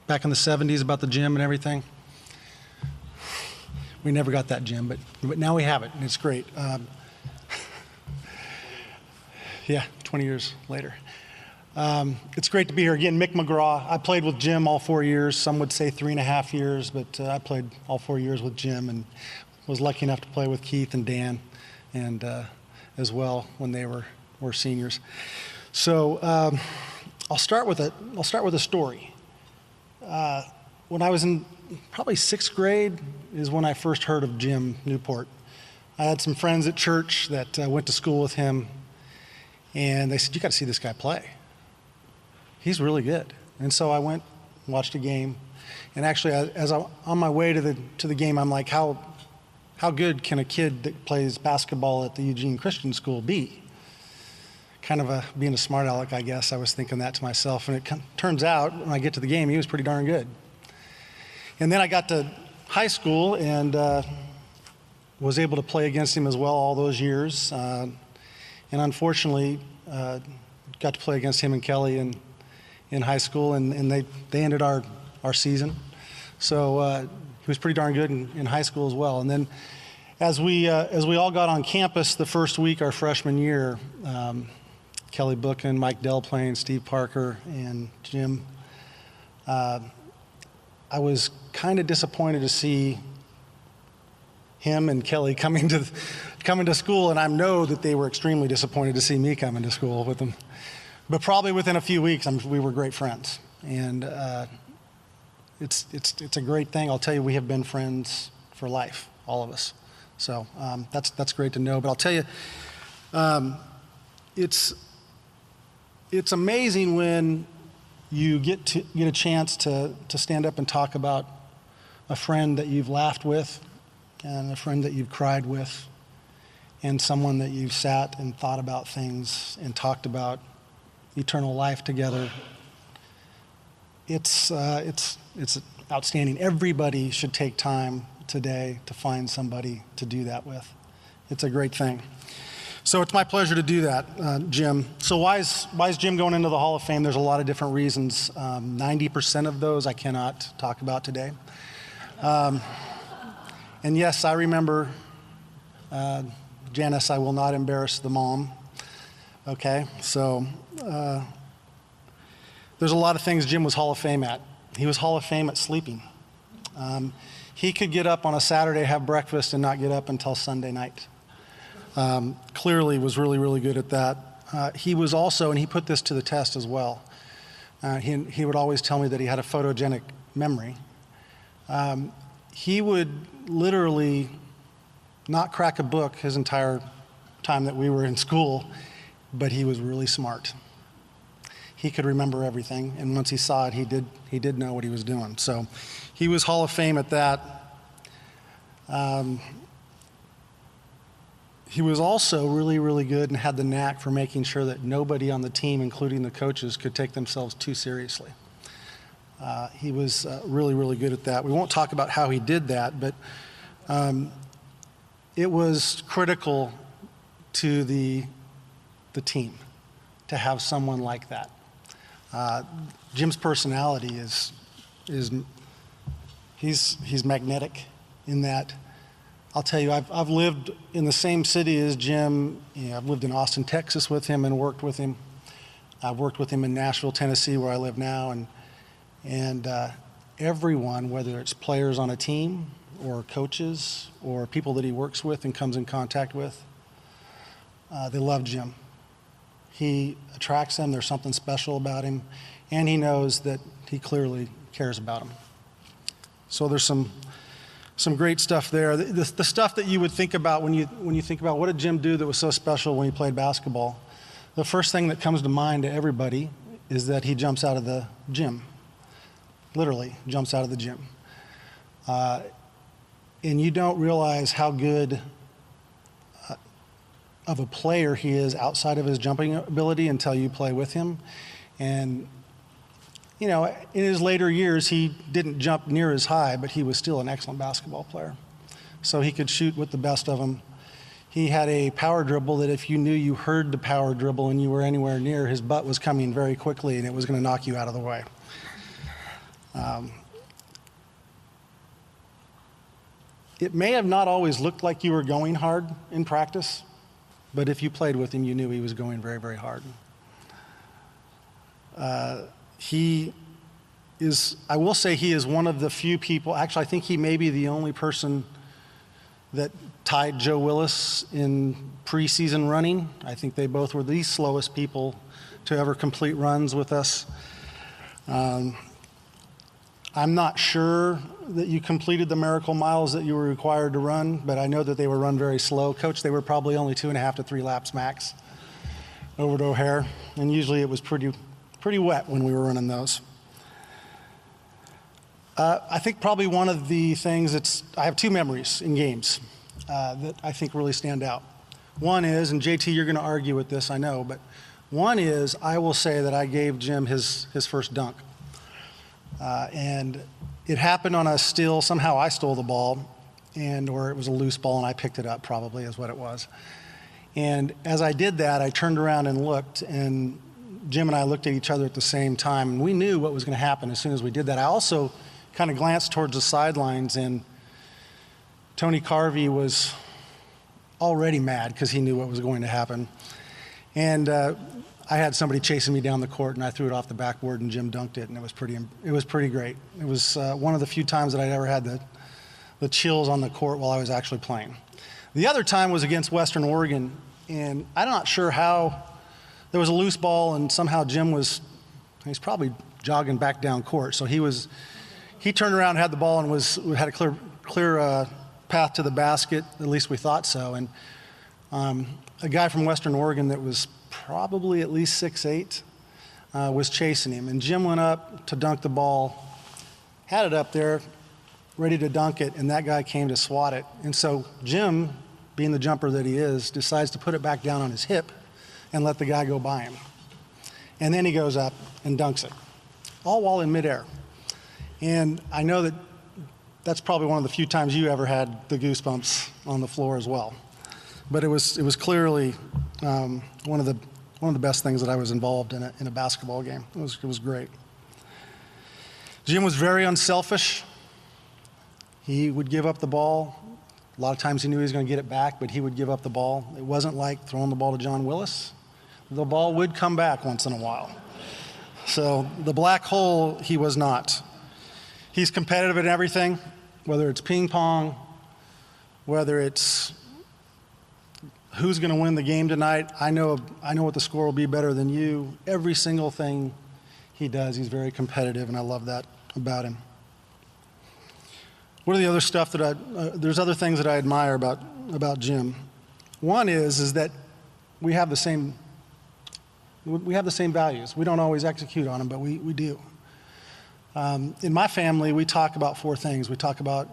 back in the 70s about the gym and everything. We never got that gym, but now we have it, and it's great. Yeah, 20 years later. It's great to be here again. Mick McGraw. I played with Jim all 4 years. Some would say 3.5 years, but I played all 4 years with Jim and was lucky enough to play with Keith and Dan and as well when they were seniors. So I'll start with a story. When I was in probably 6th grade is when I first heard of Jim Newport. I had some friends at church that went to school with him, and they said, "You got to see this guy play. He's really good." And so I went and watched a game, and actually, as I'm on my way to the game, I'm like, how good can a kid that plays basketball at the Eugene Christian School be? Kind of being a smart aleck, I guess. I was thinking that to myself, and it turns out when I get to the game, he was pretty darn good. And then I got to high school and was able to play against him as well all those years. And unfortunately, got to play against him and Kelly in high school, and they ended our season. So he was pretty darn good in high school as well. And then as we all got on campus the first week our freshman year, Kelly Bookin, Mike Delplane, Steve Parker, and Jim, I was kind of disappointed to see him and Kelly coming to school, and I know that they were extremely disappointed to see me coming to school with them. But probably within a few weeks, we were great friends, and it's a great thing. I'll tell you, we have been friends for life, all of us. So that's great to know. But I'll tell you, it's amazing when you get a chance to stand up and talk about a friend that you've laughed with, and a friend that you've cried with, and someone that you've sat and thought about things and talked about eternal life together. It's outstanding. Everybody should take time today to find somebody to do that with. It's a great thing. So it's my pleasure to do that, Jim. So why is Jim going into the Hall of Fame? There's a lot of different reasons. 90% of those I cannot talk about today. And yes, I remember Janice. I will not embarrass the mom. Okay, so there's a lot of things Jim was Hall of Fame at. He was Hall of Fame at sleeping. He could get up on a Saturday, have breakfast, and not get up until Sunday night. Clearly was really, really good at that. He was also, and he put this to the test as well, he would always tell me that he had a photogenic memory. He would literally not crack a book his entire time that we were in school, but he was really smart. He could remember everything, and once he saw it, he did know what he was doing. So he was Hall of Fame at that. He was also really, really good and had the knack for making sure that nobody on the team, including the coaches, could take themselves too seriously. He was really, really good at that. We won't talk about how he did that, but it was critical to the team to have someone like that. Jim's personality he's magnetic in that. I'll tell you, I've lived in the same city as Jim. I've lived in Austin, Texas with him and worked with him. I've worked with him in Nashville, Tennessee, where I live now, and everyone, whether it's players on a team or coaches or people that he works with and comes in contact with, they love Jim. He attracts them. There's something special about him, and he knows that he clearly cares about them. So there's some great stuff there. The stuff that you would think about when you think about what did Jim do that was so special when he played basketball, the first thing that comes to mind to everybody is that he jumps out of the gym. Literally jumps out of the gym. And you don't realize how good of a player he is outside of his jumping ability until you play with him. And, in his later years, he didn't jump near as high, but he was still an excellent basketball player. So he could shoot with the best of them. He had a power dribble that if you knew you heard the power dribble and you were anywhere near, his butt was coming very quickly and it was going to knock you out of the way. It may have not always looked like you were going hard in practice, but if you played with him, you knew he was going very, very hard. I will say he is one of the few people, actually I think he may be the only person that tied Joe Willis in preseason running. I think they both were the slowest people to ever complete runs with us. I'm not sure that you completed the miracle miles that you were required to run, but I know that they were run very slow. Coach, they were probably only 2.5 to 3 laps max over to O'Hare, and usually it was pretty wet when we were running those. I think probably one of the things I have 2 memories in games that I think really stand out. One is, and JT, you're going to argue with this, I know, but one is I will say that I gave Jim his first dunk. And it happened on a steal. Somehow I stole the ball, or it was a loose ball and I picked it up, probably is what it was. And as I did that, I turned around and looked, and Jim and I looked at each other at the same time, and we knew what was going to happen as soon as we did that. I also kind of glanced towards the sidelines, and Tony Carvey was already mad because he knew what was going to happen. And I had somebody chasing me down the court, and I threw it off the backboard, and Jim dunked it, and it was pretty great. It was one of the few times that I'd ever had the chills on the court while I was actually playing. The other time was against Western Oregon, and I'm not sure how. There was a loose ball, and somehow Jim he's probably jogging back down court, so he turned around, had the ball, and had a clear path to the basket. At least we thought so. And a guy from Western Oregon that was probably at least 6'8", was chasing him. And Jim went up to dunk the ball, had it up there, ready to dunk it, and that guy came to swat it. And so Jim, being the jumper that he is, decides to put it back down on his hip and let the guy go by him. And then he goes up and dunks it, all while in midair. And I know that's probably one of the few times you ever had the goosebumps on the floor as well. But it was clearly one of the best things that I was involved in a basketball game. It was great. Jim was very unselfish. He would give up the ball. A lot of times he knew he was going to get it back, but he would give up the ball. It wasn't like throwing the ball to John Willis. The ball would come back once in a while. So the black hole, he was not. He's competitive in everything, whether it's ping pong, whether it's who's going to win the game tonight. I know what the score will be better than you. Every single thing he does, he's very competitive, and I love that about him. What are the other stuff there's other things that I admire about Jim. One is that we have the same values. We don't always execute on them, but we do. In my family, we talk about four things. We talk about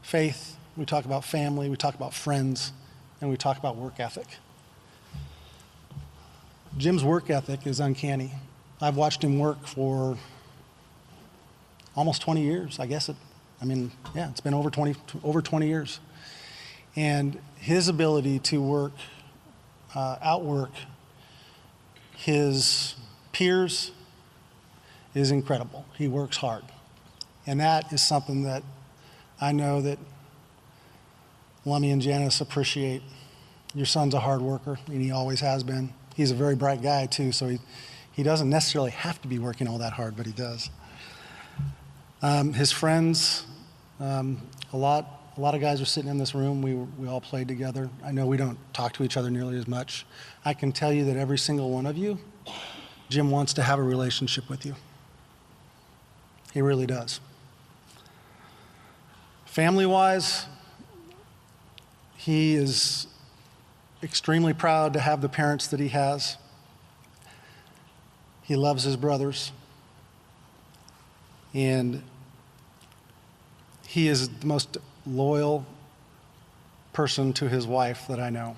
faith, we talk about family, we talk about friends, and we talk about work ethic. Jim's work ethic is uncanny. I've watched him work for almost 20 years, I guess. It's been over 20 years. And his ability to outwork his peers is incredible. He works hard. And that is something that I know that Lummy and Janice appreciate. Your son's a hard worker, and he always has been. He's a very bright guy, too, so he doesn't necessarily have to be working all that hard, but he does. His friends, a lot of guys are sitting in this room. We all played together. I know we don't talk to each other nearly as much. I can tell you that every single one of you, Jim wants to have a relationship with you. He really does. Family-wise, he is extremely proud to have the parents that he has. He loves his brothers. And he is the most loyal person to his wife that I know.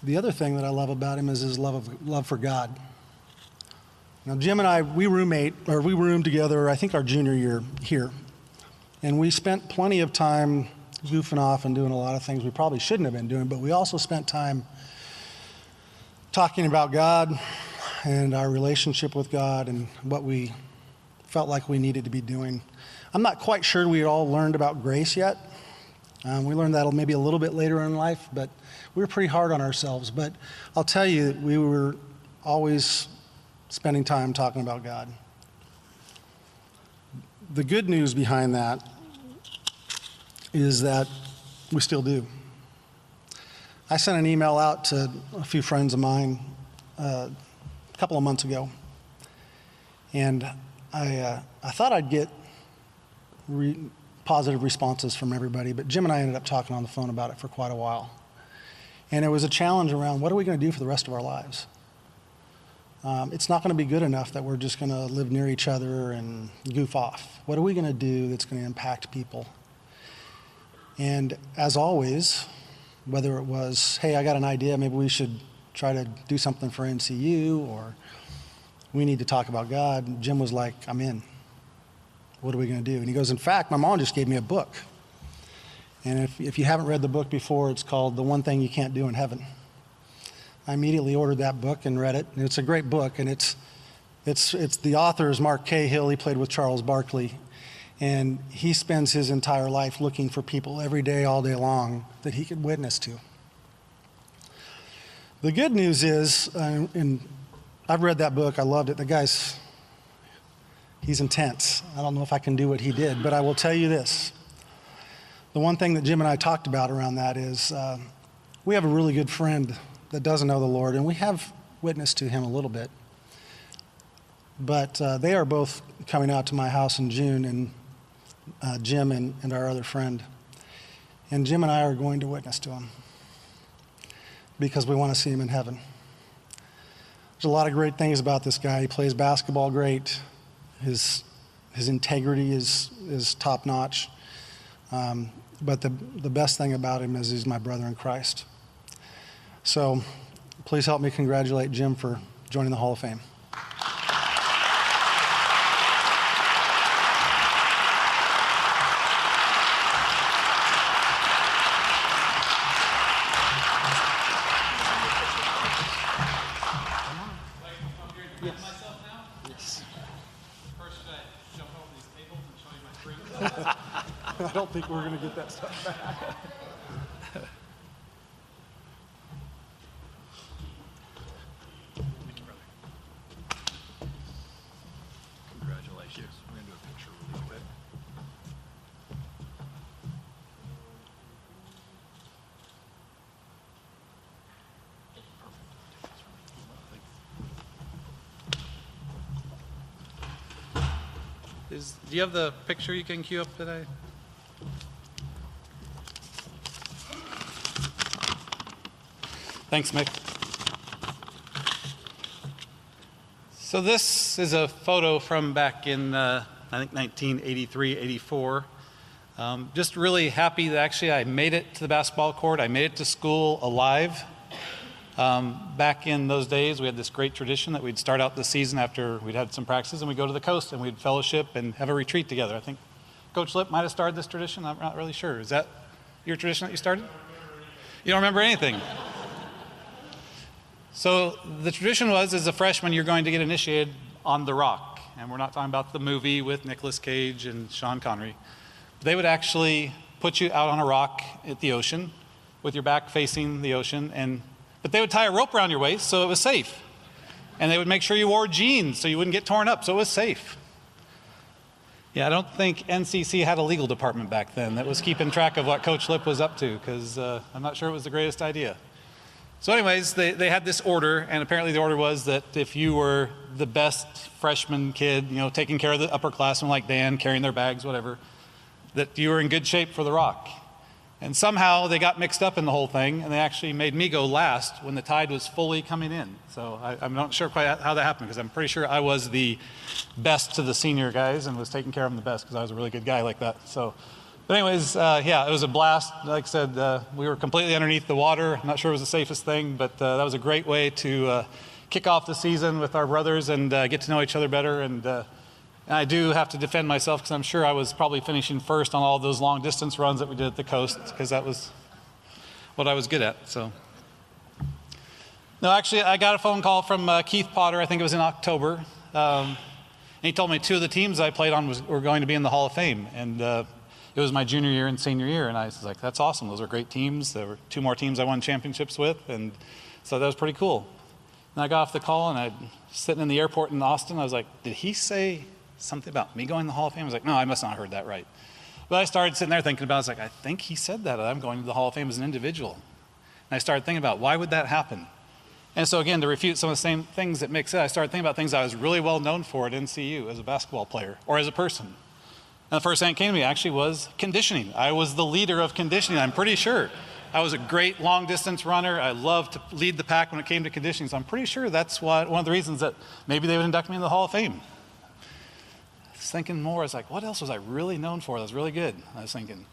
The other thing that I love about him is his love for God. Now, Jim and I, we roomed together, I think our junior year here. And we spent plenty of time goofing off and doing a lot of things we probably shouldn't have been doing, but we also spent time talking about God and our relationship with God and what we felt like we needed to be doing. I'm not quite sure we all learned about grace yet. We learned that maybe a little bit later in life, but we were pretty hard on ourselves. But I'll tell you, we were always spending time talking about God. The good news behind that is that we still do. I sent an email out to a few friends of mine a couple of months ago, and I thought I'd get positive responses from everybody, but Jim and I ended up talking on the phone about it for quite a while. And it was a challenge around, what are we going to do for the rest of our lives? It's not going to be good enough that we're just going to live near each other and goof off. What are we going to do that's going to impact people? And as always, whether it was, hey, I got an idea, maybe we should try to do something for NCU, or we need to talk about God, Jim was like, I'm in. What are we going to do? And he goes, in fact, my mom just gave me a book. And if you haven't read the book before, it's called The One Thing You Can't Do in Heaven. I immediately ordered that book and read it. And it's a great book. And it's the author is Mark Cahill. He played with Charles Barkley. And he spends his entire life looking for people every day, all day long, that he could witness to. The good news is, and I've read that book, I loved it. The guy's, he's intense. I don't know if I can do what he did, but I will tell you this. The one thing that Jim and I talked about around that is we have a really good friend that doesn't know the Lord, and we have witnessed to him a little bit. But they are both coming out to my house in June, and Jim and our other friend. And Jim and I are going to witness to him because we want to see him in heaven. There's a lot of great things about this guy. He plays basketball great. His integrity is top notch. But the best thing about him is he's my brother in Christ. So please help me congratulate Jim for joining the Hall of Fame. I don't think we're going to get that stuff back. Congratulations. We're going to do a picture really quick. Do you have the picture you can cue up today? Thanks, Mick. So this is a photo from back in, I think, 1983, 84. Just really happy that actually I made it to the basketball court. I made it to school alive. Back in those days, we had this great tradition that we'd start out the season after we'd had some practices, and we'd go to the coast and we'd fellowship and have a retreat together. I think Coach Lipp might have started this tradition. I'm not really sure. Is that your tradition that you started? You don't remember anything? So the tradition was, as a freshman, you're going to get initiated on the rock. And we're not talking about the movie with Nicolas Cage and Sean Connery. They would actually put you out on a rock at the ocean with your back facing the ocean, but they would tie a rope around your waist so it was safe. And they would make sure you wore jeans so you wouldn't get torn up so it was safe. Yeah, I don't think NCC had a legal department back then that was keeping track of what Coach Lipp was up to, because I'm not sure it was the greatest idea. So anyways, they had this order, and apparently the order was that if you were the best freshman kid, taking care of the upperclassmen like Dan, carrying their bags, whatever, that you were in good shape for the rock. And somehow they got mixed up in the whole thing, and they actually made me go last when the tide was fully coming in. So I'm not sure quite how that happened, because I'm pretty sure I was the best to the senior guys and was taking care of them the best because I was a really good guy like that. So, but anyways, yeah, it was a blast. Like I said, we were completely underneath the water. I'm not sure it was the safest thing, but that was a great way to kick off the season with our brothers and get to know each other better. And I do have to defend myself because I'm sure I was probably finishing first on all those long distance runs that we did at the coast, because that was what I was good at. So, no, actually, I got a phone call from Keith Potter. I think it was in October. And he told me two of the teams I played on were going to be in the Hall of Fame. And it was my junior year and senior year. And I was like, that's awesome. Those are great teams. There were two more teams I won championships with. And so that was pretty cool. And I got off the call, and I was sitting in the airport in Austin. I was like, did he say something about me going to the Hall of Fame? I was like, no, I must not have heard that right. But I started sitting there thinking about it. I was like, I think he said that I'm going to the Hall of Fame as an individual. And I started thinking about, why would that happen? And so again, to refute some of the same things that Mick said, I started thinking about things I was really well known for at NCU as a basketball player or as a person. And the first thing that came to me actually was conditioning. I was the leader of conditioning, I'm pretty sure. I was a great long distance runner. I loved to lead the pack when it came to conditioning. So I'm pretty sure that's one of the reasons that maybe they would induct me in the Hall of Fame. I was thinking more, I was like, what else was I really known for that was really good? I was thinking,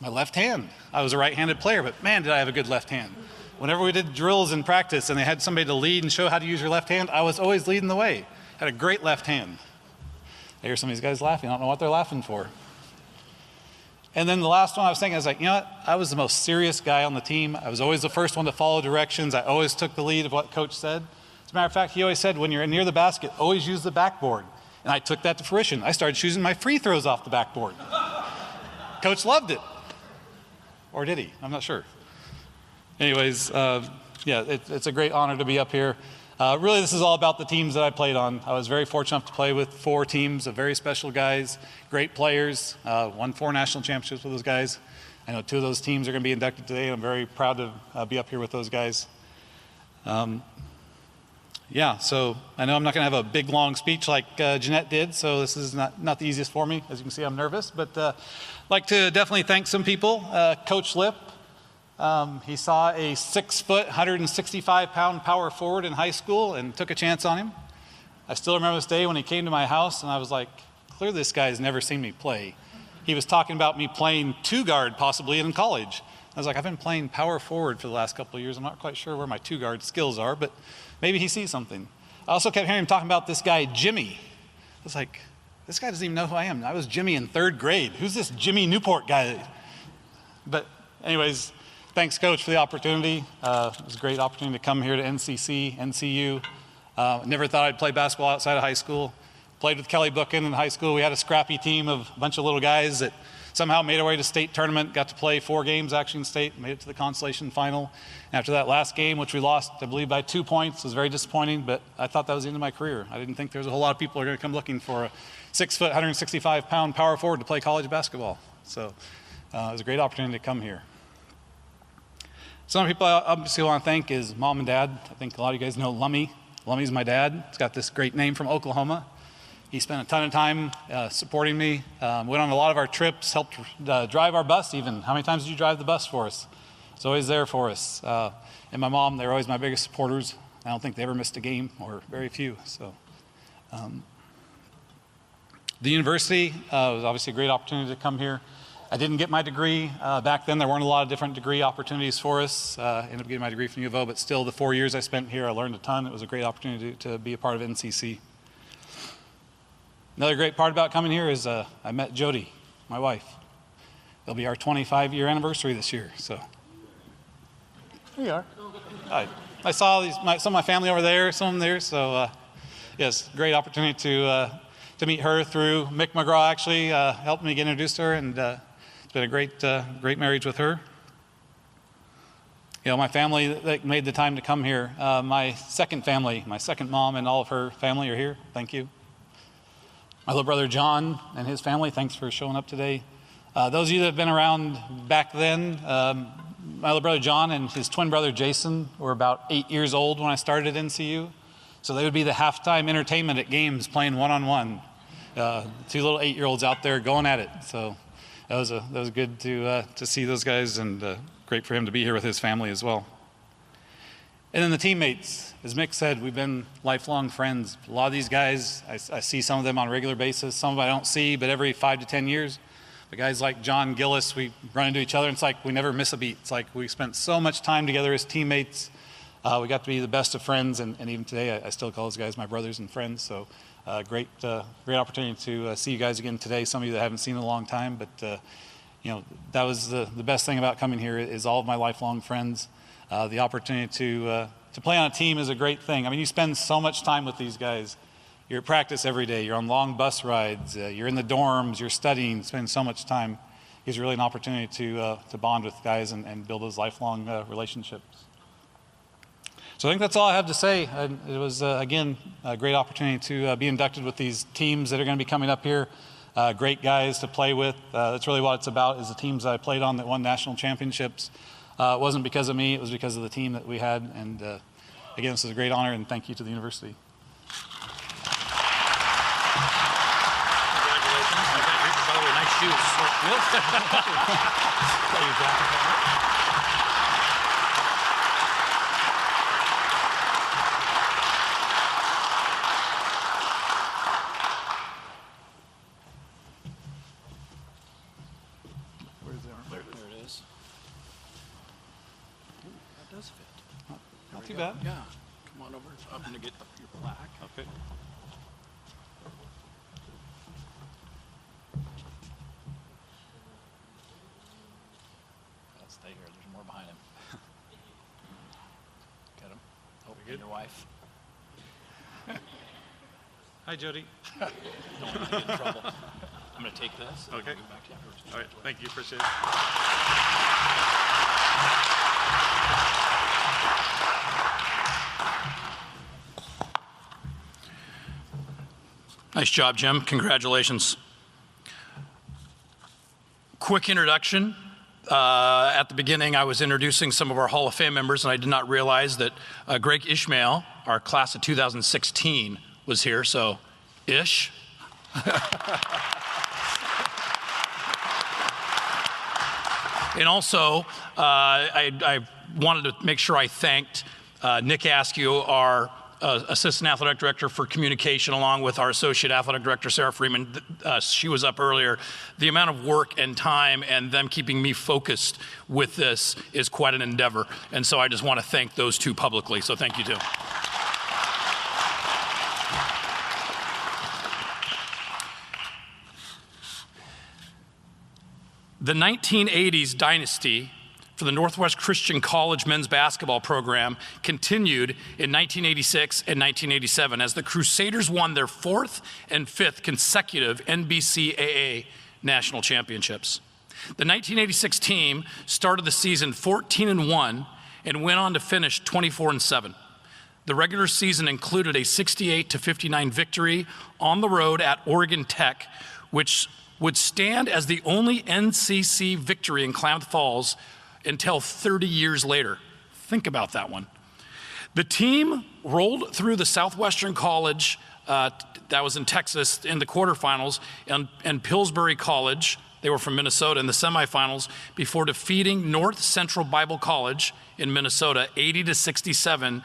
my left hand. I was a right-handed player, but man, did I have a good left hand. Whenever we did drills in practice and they had somebody to lead and show how to use your left hand, I was always leading the way. Had a great left hand. I hear some of these guys laughing. I don't know what they're laughing for. And then the last one I was thinking, I was like, you know what? I was the most serious guy on the team. I was always the first one to follow directions. I always took the lead of what coach said. As a matter of fact, he always said, when you're near the basket, always use the backboard. And And I took that to fruition. I started shooting my free throws off the backboard. Coach loved it. Or did he? I'm not sure. Anyways, yeah, it's a great honor to be up here. Really, this is all about the teams that I played on. I was very fortunate enough to play with 4 teams of very special guys, great players, won 4 national championships with those guys. I know 2 of those teams are going to be inducted today, and I'm very proud to be up here with those guys. Yeah, so I know I'm not going to have a big, long speech like Jeanette did, so this is not the easiest for me. As you can see, I'm nervous, but I'd like to definitely thank some people. Coach Lip, he saw a 6-foot, 165-pound power forward in high school and took a chance on him. I still remember this day when he came to my house, and I was like, clearly this guy's never seen me play. He was talking about me playing 2-guard possibly in college. I was like, I've been playing power forward for the last couple of years. I'm not quite sure where my 2-guard skills are, but maybe he sees something. I also kept hearing him talking about this guy, Jimmy. I was like, this guy doesn't even know who I am. I was Jimmy in 3rd grade. Who's this Jimmy Newport guy? But anyways, thanks, Coach, for the opportunity. It was a great opportunity to come here to NCU. Never thought I'd play basketball outside of high school. Played with Kelly Bookin in high school. We had a scrappy team of a bunch of little guys that somehow made our way to state tournament, got to play 4 games actually in state, made it to the consolation final. After that last game, which we lost, I believe, by 2 points, was very disappointing, but I thought that was the end of my career. I didn't think there was a whole lot of people who are going to come looking for a 6-foot, 165-pound power forward to play college basketball. So it was a great opportunity to come here. Some people I obviously want to thank is Mom and Dad. I think a lot of you guys know Lummy. Lummy's my dad. He's got this great name from Oklahoma. He spent a ton of time supporting me, went on a lot of our trips, helped drive our bus even. How many times did you drive the bus for us? He's always there for us. And my mom, they're always my biggest supporters. I don't think they ever missed a game, or very few. So, the university was obviously a great opportunity to come here. I didn't get my degree. Back then, there weren't a lot of different degree opportunities for us. Ended up getting my degree from U of O, but still, the 4 years I spent here, I learned a ton. It was a great opportunity to be a part of NCC. Another great part about coming here is I met Jody, my wife. It'll be our 25-year anniversary this year. So, here you are. I saw some of my family over there, some of them there. So, yes, great opportunity to meet her through Mick McGraw. Actually, helped me get introduced to her, and it's been a great marriage with her. You know, my family that made the time to come here. My second family, my second mom, and all of her family are here. Thank you. My little brother John and his family, thanks for showing up today. Those of you that have been around back then, my little brother John and his twin brother Jason were about 8 years old when I started at NCU. So they would be the halftime entertainment at games playing one-on-one. 2 little 8-year-olds out there going at it. So that was good to see those guys, and great for him to be here with his family as well. And then the teammates, as Mick said, we've been lifelong friends. A lot of these guys, I see some of them on a regular basis. Some of them I don't see, but every 5 to 10 years. The guys like John Gillis, we run into each other, and it's like we never miss a beat. It's like we spent so much time together as teammates. We got to be the best of friends, and even today I still call those guys my brothers and friends. So great opportunity to see you guys again today. Some of you that I haven't seen in a long time, but you know, that was the best thing about coming here is all of my lifelong friends. The opportunity to play on a team is a great thing. I mean, you spend so much time with these guys. You're at practice every day. You're on long bus rides. You're in the dorms. You're studying. Spend so much time. It gives you really an opportunity to bond with guys and build those lifelong relationships. So I think that's all I have to say. It was, again, a great opportunity to be inducted with these teams that are going to be coming up here. Great guys to play with. That's really what it's about, is the teams that I played on that won national championships. It wasn't because of me. It was because of the team that we had. And again, this is a great honor, and thank you to the university. Congratulations. By the way, nice shoes. Where's the arm? There it is. That does fit. Not too bad. Yeah. Come on over. I'm going to get your plaque. Okay. I'll stay here. There's more behind him. Get him. Oh, and your wife. Hi, Jody. Don't want to get in trouble. I'm going to take this. Okay. All right. Thank you. Appreciate it. Nice job, Jim. Congratulations. Quick introduction. At the beginning, I was introducing some of our Hall of Fame members, and I did not realize that Greg Ishmael, our class of 2016, was here. So, Ish. And also, I wanted to make sure I thanked Nick Askew, our Assistant Athletic Director for Communication, along with our Associate Athletic Director, Sarah Freeman. She was up earlier. The amount of work and time and them keeping me focused with this is quite an endeavor. And so I just want to thank those two publicly. So thank you too. The 1980s dynasty for the Northwest Christian College men's basketball program continued in 1986 and 1987 as the Crusaders won their fourth and fifth consecutive NBCAA national championships. The 1986 team started the season 14-1 and went on to finish 24-7. The regular season included a 68-59 victory on the road at Oregon Tech, which would stand as the only NCC victory in Klamath Falls until 30 years later. Think about that one. The team rolled through the Southwestern College, that was in Texas, in the quarterfinals, and Pillsbury College, they were from Minnesota, in the semifinals before defeating North Central Bible College in Minnesota 80-67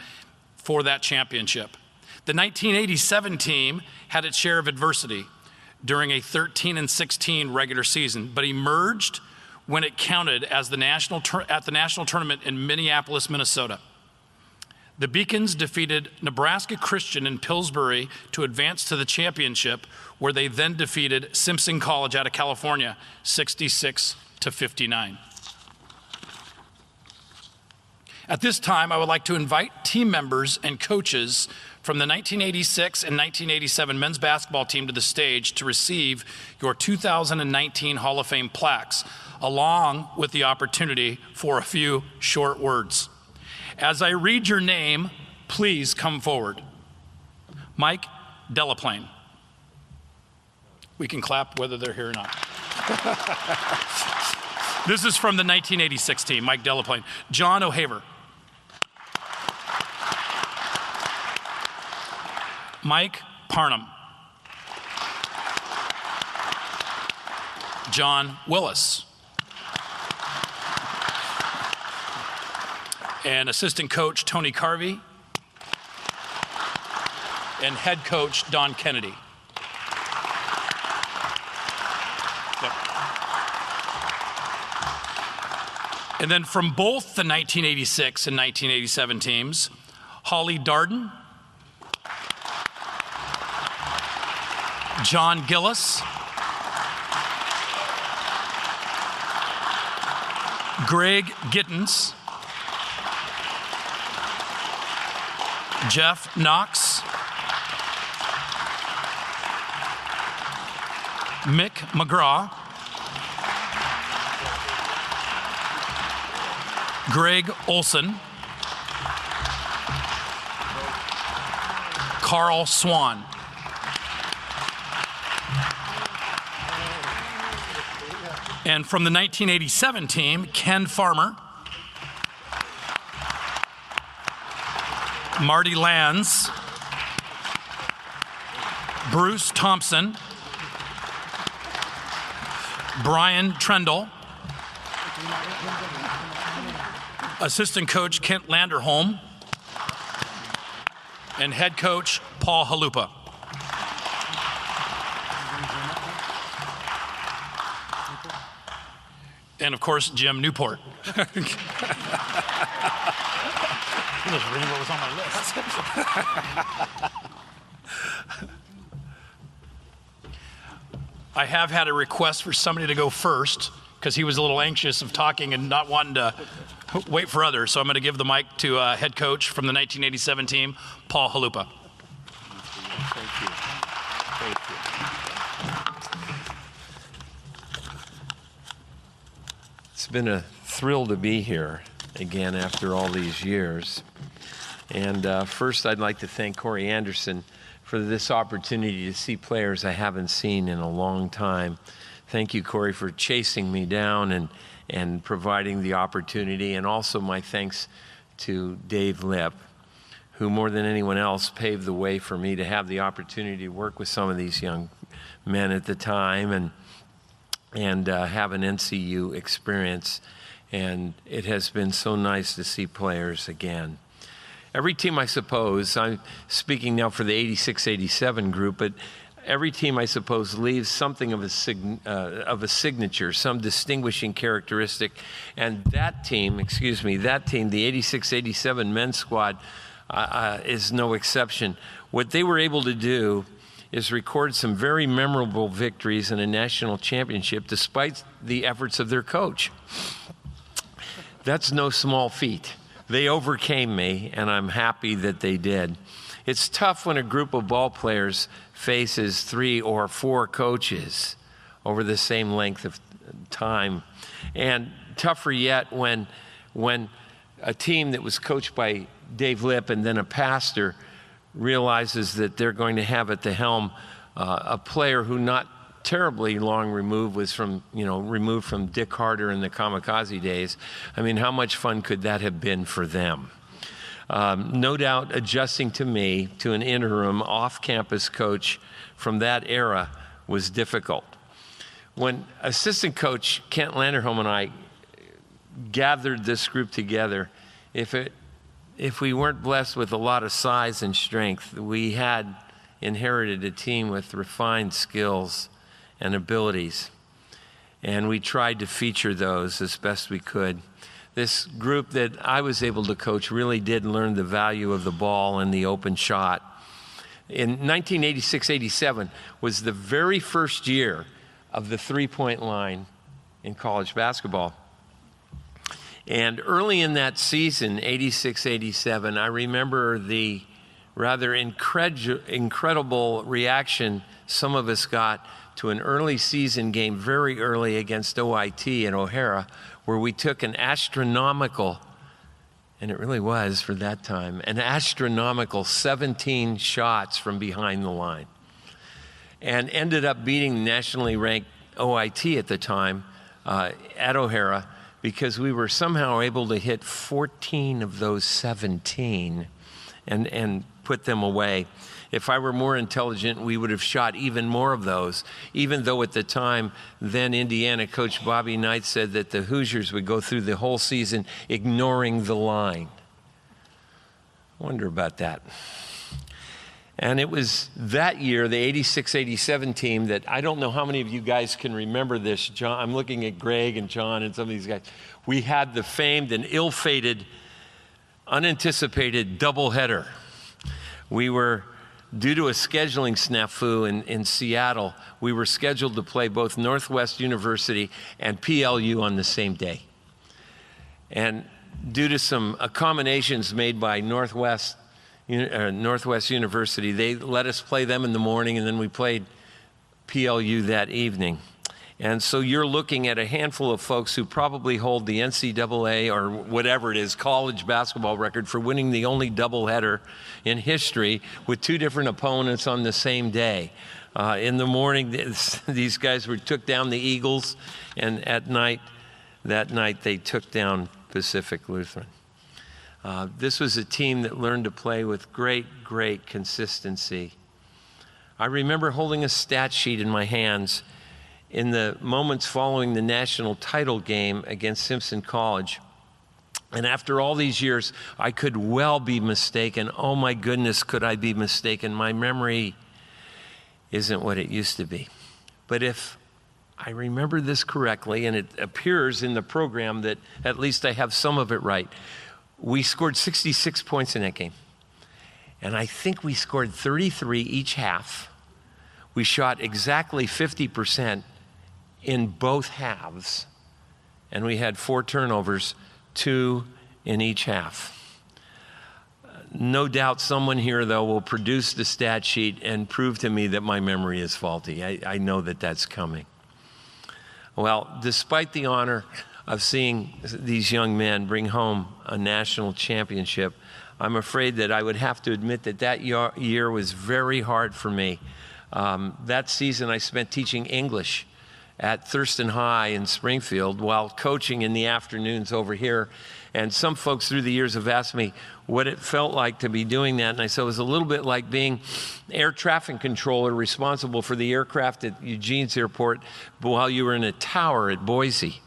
for that championship. The 1987 team had its share of adversity during a 13-16 regular season, but emerged when it counted as at the national tournament in Minneapolis, Minnesota. The Beacons defeated Nebraska Christian in Pillsbury to advance to the championship, where they then defeated Simpson College out of California 66-59. At this time, I would like to invite team members and coaches from the 1986 and 1987 men's basketball team to the stage to receive your 2019 Hall of Fame plaques, along with the opportunity for a few short words. As I read your name, please come forward. Mike Delaplane. We can clap whether they're here or not. This is from the 1986 team, Mike Delaplane. John O'Haver. Mike Parnham. John Willis. And assistant coach Tony Carvey. And head coach Don Kennedy. Yep. And then from both the 1986 and 1987 teams, Holly Darden, John Gillis, Greg Gittens, Jeff Knox, Mick McGraw, Greg Olson, Carl Swan. And from the 1987 team, Ken Farmer, Marty Lands, Bruce Thompson, Brian Trendle, assistant coach Kent Landerholm, and head coach Paul Halupa. And of course, Jim Newport. Just reading what was on my list. I have had a request for somebody to go first because he was a little anxious of talking and not wanting to wait for others. So I'm going to give the mic to head coach from the 1987 team, Paul Halupa. Thank you. It's been a thrill to be here again after all these years. And first, I'd like to thank Corey Anderson for this opportunity to see players I haven't seen in a long time. Thank you, Corey, for chasing me down and providing the opportunity. And also my thanks to Dave Lipp, who more than anyone else paved the way for me to have the opportunity to work with some of these young men at the time and have an NCU experience. And it has been so nice to see players again. Every team, I suppose, I'm speaking now for the 86-87 group, but every team, I suppose, leaves something of a signature, some distinguishing characteristic. And that team, the 86-87 men's squad, is no exception. What they were able to do is record some very memorable victories in a national championship despite the efforts of their coach. That's no small feat. They overcame me, and I'm happy that they did. It's tough when a group of ball players faces 3 or 4 coaches over the same length of time. And tougher yet when a team that was coached by Dave Lipp and then a pastor realizes that they're going to have at the helm a player who not terribly long removed from Dick Carter in the Kamikaze days. I mean, how much fun could that have been for them? No doubt adjusting to me, to an interim off-campus coach from that era was difficult. When assistant coach Kent Landerholm and I gathered this group together, if we weren't blessed with a lot of size and strength, we had inherited a team with refined skills and abilities, and we tried to feature those as best we could. This group that I was able to coach really did learn the value of the ball and the open shot. In 1986-87 was the very first year of the three-point line in college basketball. And early in that season, 86-87, I remember the rather incredible reaction some of us got to an early season game very early against OIT at O'Hara, where we took an astronomical, and it really was for that time, an astronomical 17 shots from behind the line, and ended up beating the nationally ranked OIT at the time at O'Hara, because we were somehow able to hit 14 of those 17 and put them away. If I were more intelligent, we would have shot even more of those, even though at the time, then Indiana coach Bobby Knight said that the Hoosiers would go through the whole season ignoring the line. Wonder about that. And it was that year, the 86-87 team, that I don't know how many of you guys can remember this. John, I'm looking at Greg and John and some of these guys. We had the famed and ill-fated, unanticipated doubleheader. We were, due to a scheduling snafu in Seattle, we were scheduled to play both Northwest University and PLU on the same day. And due to some accommodations made by Northwest University, they let us play them in the morning, and then we played PLU that evening. And so you're looking at a handful of folks who probably hold the NCAA or whatever it is, college basketball record for winning the only doubleheader in history with 2 different opponents on the same day. In the morning, these guys took down the Eagles, and that night they took down Pacific Lutheran. This was a team that learned to play with great consistency. I remember holding a stat sheet in my hands in the moments following the national title game against Simpson College. And after all these years, I could well be mistaken. Oh my goodness, could I be mistaken? My memory isn't what it used to be. But if I remember this correctly, and it appears in the program that at least I have some of it right, we scored 66 points in that game. And I think we scored 33 each half. We shot exactly 50% in both halves. And we had 4 turnovers, 2 in each half. No doubt someone here, though, will produce the stat sheet and prove to me that my memory is faulty. I know that that's coming. Well, despite the honor of seeing these young men bring home a national championship, I'm afraid that I would have to admit that that year was very hard for me. That season I spent teaching English at Thurston High in Springfield while coaching in the afternoons over here. And some folks through the years have asked me what it felt like to be doing that. And I said it was a little bit like being air traffic controller responsible for the aircraft at Eugene's airport while you were in a tower at Boise.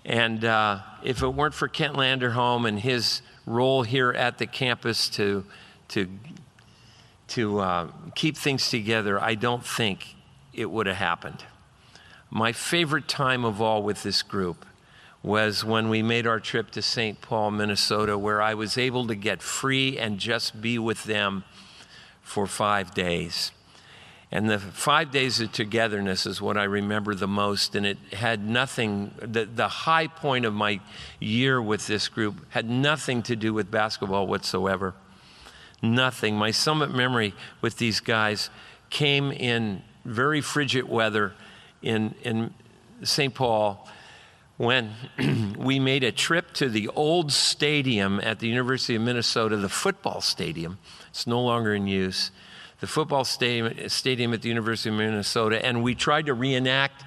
And if it weren't for Kent Landerholm and his role here at the campus to keep things together, I don't think it would have happened. My favorite time of all with this group was when we made our trip to St. Paul, Minnesota, where I was able to get free and just be with them for 5 days. And the 5 days of togetherness is what I remember the most, and it had nothing, the high point of my year with this group had nothing to do with basketball whatsoever. Nothing. My summit memory with these guys came in very frigid weather in St. Paul when we made a trip to the old stadium at the University of Minnesota, the football stadium. It's no longer in use. The football stadium at the University of Minnesota, and we tried to reenact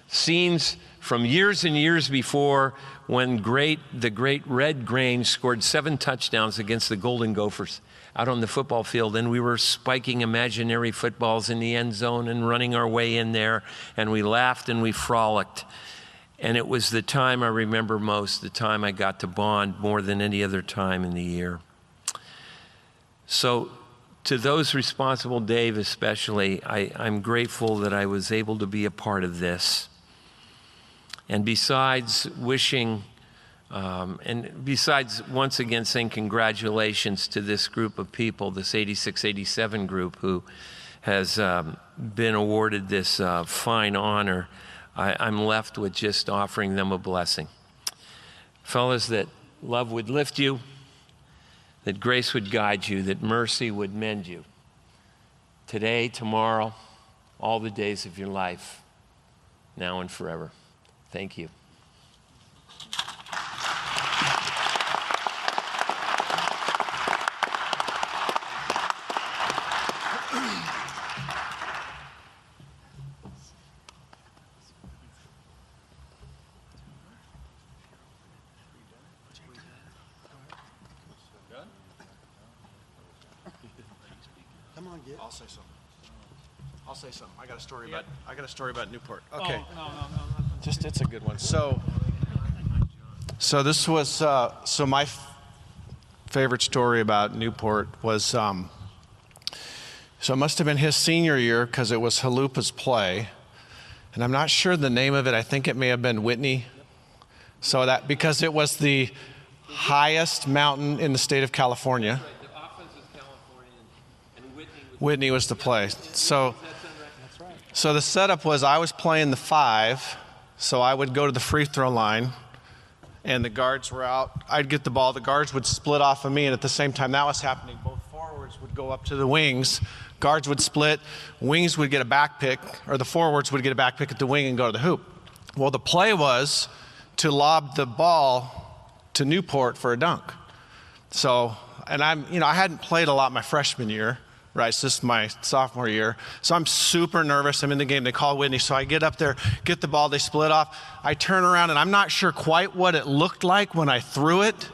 scenes from years and years before when the great Red Grange scored 7 touchdowns against the Golden Gophers out on the football field, and we were spiking imaginary footballs in the end zone and running our way in there, and we laughed and we frolicked. And it was the time I remember most, the time I got to bond more than any other time in the year. So to those responsible, Dave especially, I'm grateful that I was able to be a part of this. And besides wishing, and besides once again saying congratulations to this group of people, this 86-87 group who has been awarded this fine honor, I'm left with just offering them a blessing. Fellas, that love would lift you, that grace would guide you, that mercy would mend you. Today, tomorrow, all the days of your life, now and forever. Thank you. I'll say something. I got a story about Newport. Okay. Oh, no. Just it's a good one. So this was my favorite story about Newport was so it must have been his senior year because it was Halupa's play, and I'm not sure the name of it. I think it may have been Whitney. So that because it was the highest mountain in the state of California. Whitney was the play. So the setup was I was playing the 5, so I would go to the free throw line, and the guards were out. I'd get the ball. The guards would split off of me, and at the same time that was happening, both forwards would go up to the wings. Guards would split. Wings would get a back pick, or the forwards would get a back pick at the wing and go to the hoop. Well, the play was to lob the ball to Newport for a dunk. So, and I hadn't played a lot my freshman year. Right, so this is my sophomore year. So I'm super nervous. I'm in the game. They call Whitney. So I get up there, get the ball. They split off. I turn around, and I'm not sure quite what it looked like when I threw it,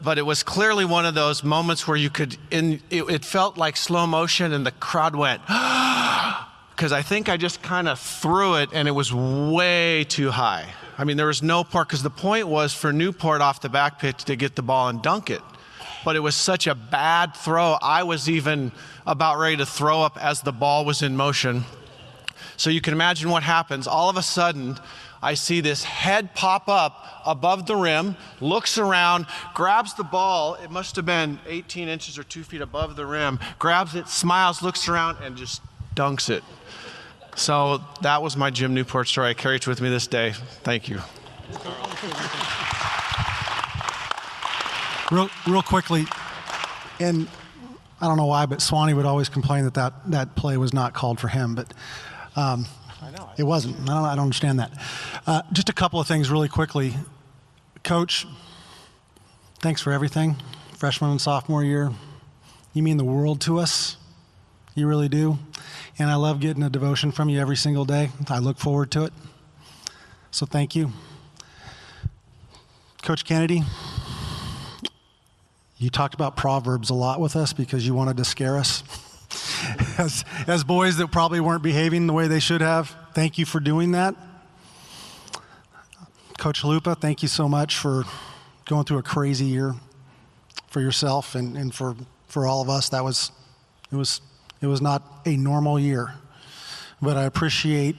but it was clearly one of those moments where you could, it felt like slow motion, and the crowd went, because I think I just kind of threw it, and it was way too high. I mean, there was no part, because the point was for Newport off the back pitch to get the ball and dunk it. But it was such a bad throw, I was even about ready to throw up as the ball was in motion. So you can imagine what happens. All of a sudden, I see this head pop up above the rim, looks around, grabs the ball. It must have been 18 inches or 2 feet above the rim, grabs it, smiles, looks around, and just dunks it. So that was my Jim Newport story. I carry it with me this day. Thank you. Real quickly, and I don't know why, but Swanee would always complain that play was not called for him. But I know. It wasn't. I don't understand that. Just a couple of things really quickly. Coach, thanks for everything. Freshman and sophomore year, you mean the world to us. You really do. And I love getting a devotion from you every single day. I look forward to it. So thank you. Coach Kennedy, you talked about Proverbs a lot with us because you wanted to scare us. As boys that probably weren't behaving the way they should have, thank you for doing that. Coach Lupa, thank you so much for going through a crazy year for yourself and for all of us. It was not a normal year, but I appreciate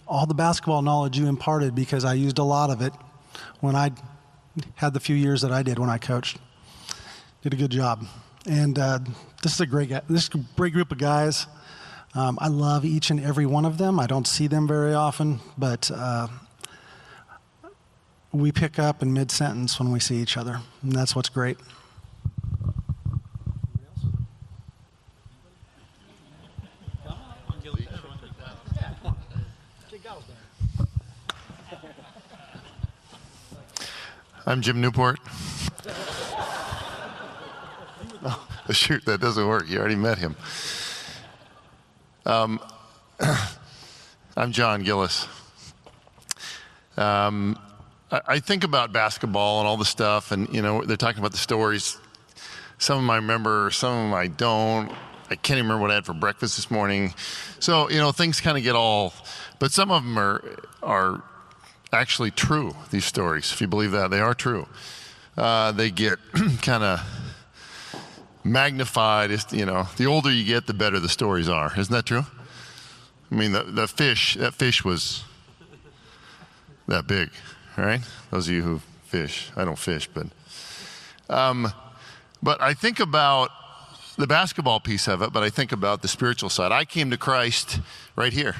all the basketball knowledge you imparted because I used a lot of it when I had the few years that I did when I coached. Did a good job. And this is a great group of guys. I love each and every one of them. I don't see them very often, but we pick up in mid-sentence when we see each other, and that's what's great. I'm Jim Newport. Oh, shoot, that doesn't work. You already met him. I'm John Gillis. I think about basketball and all the stuff, and they're talking about the stories. Some of them I remember, some of them I don't. I can't even remember what I had for breakfast this morning. So things kind of get but some of them are actually true. These stories, if you believe that, they are true. They get kind of magnified. The older you get, the better the stories are. Isn't that true? I mean, that fish was that big, right? Those of you who fish. I don't fish, but I think about the basketball piece of it, but I think about the spiritual side. I came to Christ right here.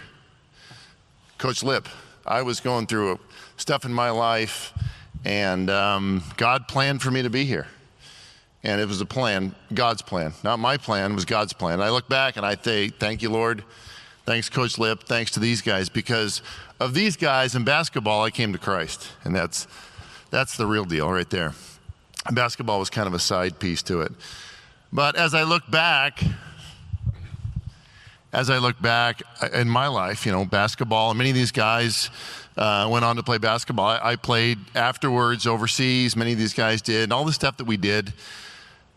Coach Lip, I was going through stuff in my life, and God planned for me to be here. And it was a plan, God's plan. Not my plan, it was God's plan. And I look back and I say, thank you, Lord. Thanks, Coach Lip. Thanks to these guys. Because of these guys in basketball, I came to Christ. And that's the real deal right there. Basketball was kind of a side piece to it. But as I look back in my life, basketball, and many of these guys went on to play basketball. I played afterwards overseas. Many of these guys did, and all the stuff that we did.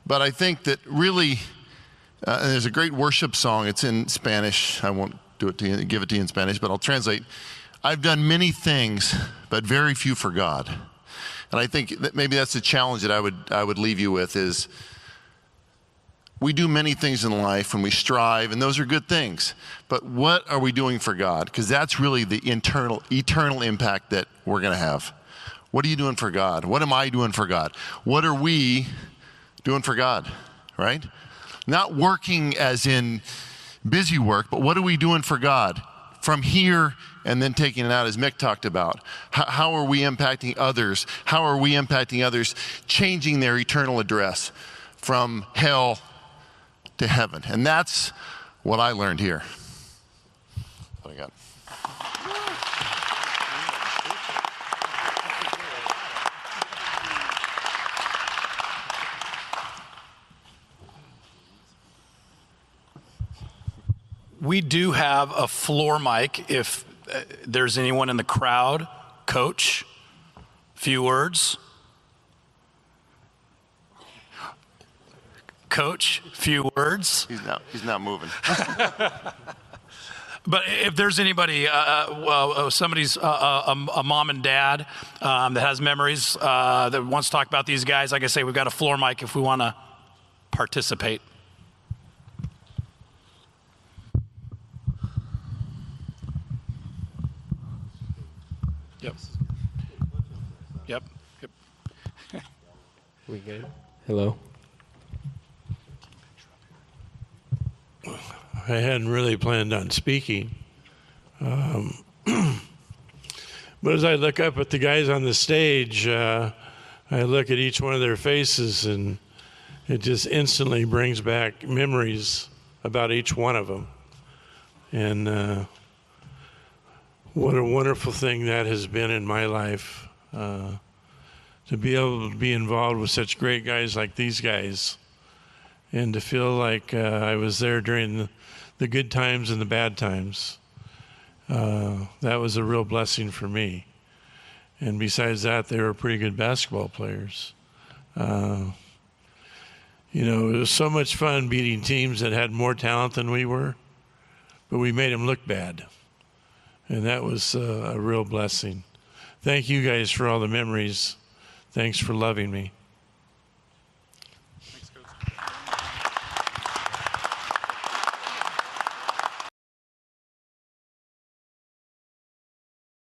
But I think that really, and there's a great worship song. It's in Spanish. I won't give it to you in Spanish, but I'll translate. I've done many things, but very few for God. And I think that maybe that's the challenge that I would leave you with is we do many things in life and we strive, and those are good things. But what are we doing for God? Because that's really the eternal impact that we're going to have. What are you doing for God? What am I doing for God? What are we doing for God, right? Not working as in busy work, but what are we doing for God from here and then taking it out, as Mick talked about? How are we impacting others? How are we impacting others, changing their eternal address from hell to heaven? And that's what I learned here. What I got. We do have a floor mic if there's anyone in the crowd. Coach, few words. Coach, few words. He's not moving. But if there's anybody, somebody's a mom and dad that has memories that wants to talk about these guys, like I say, we've got a floor mic if we want to participate. Yep. We good? Hello? I hadn't really planned on speaking. But as I look up at the guys on the stage, I look at each one of their faces, and it just instantly brings back memories about each one of them. And what a wonderful thing that has been in my life, to be able to be involved with such great guys like these guys, and to feel like I was there during the good times and the bad times. That was a real blessing for me. And besides that, they were pretty good basketball players. You know, it was so much fun beating teams that had more talent than we were, but we made them look bad. And that was a real blessing. Thank you guys for all the memories. Thanks for loving me.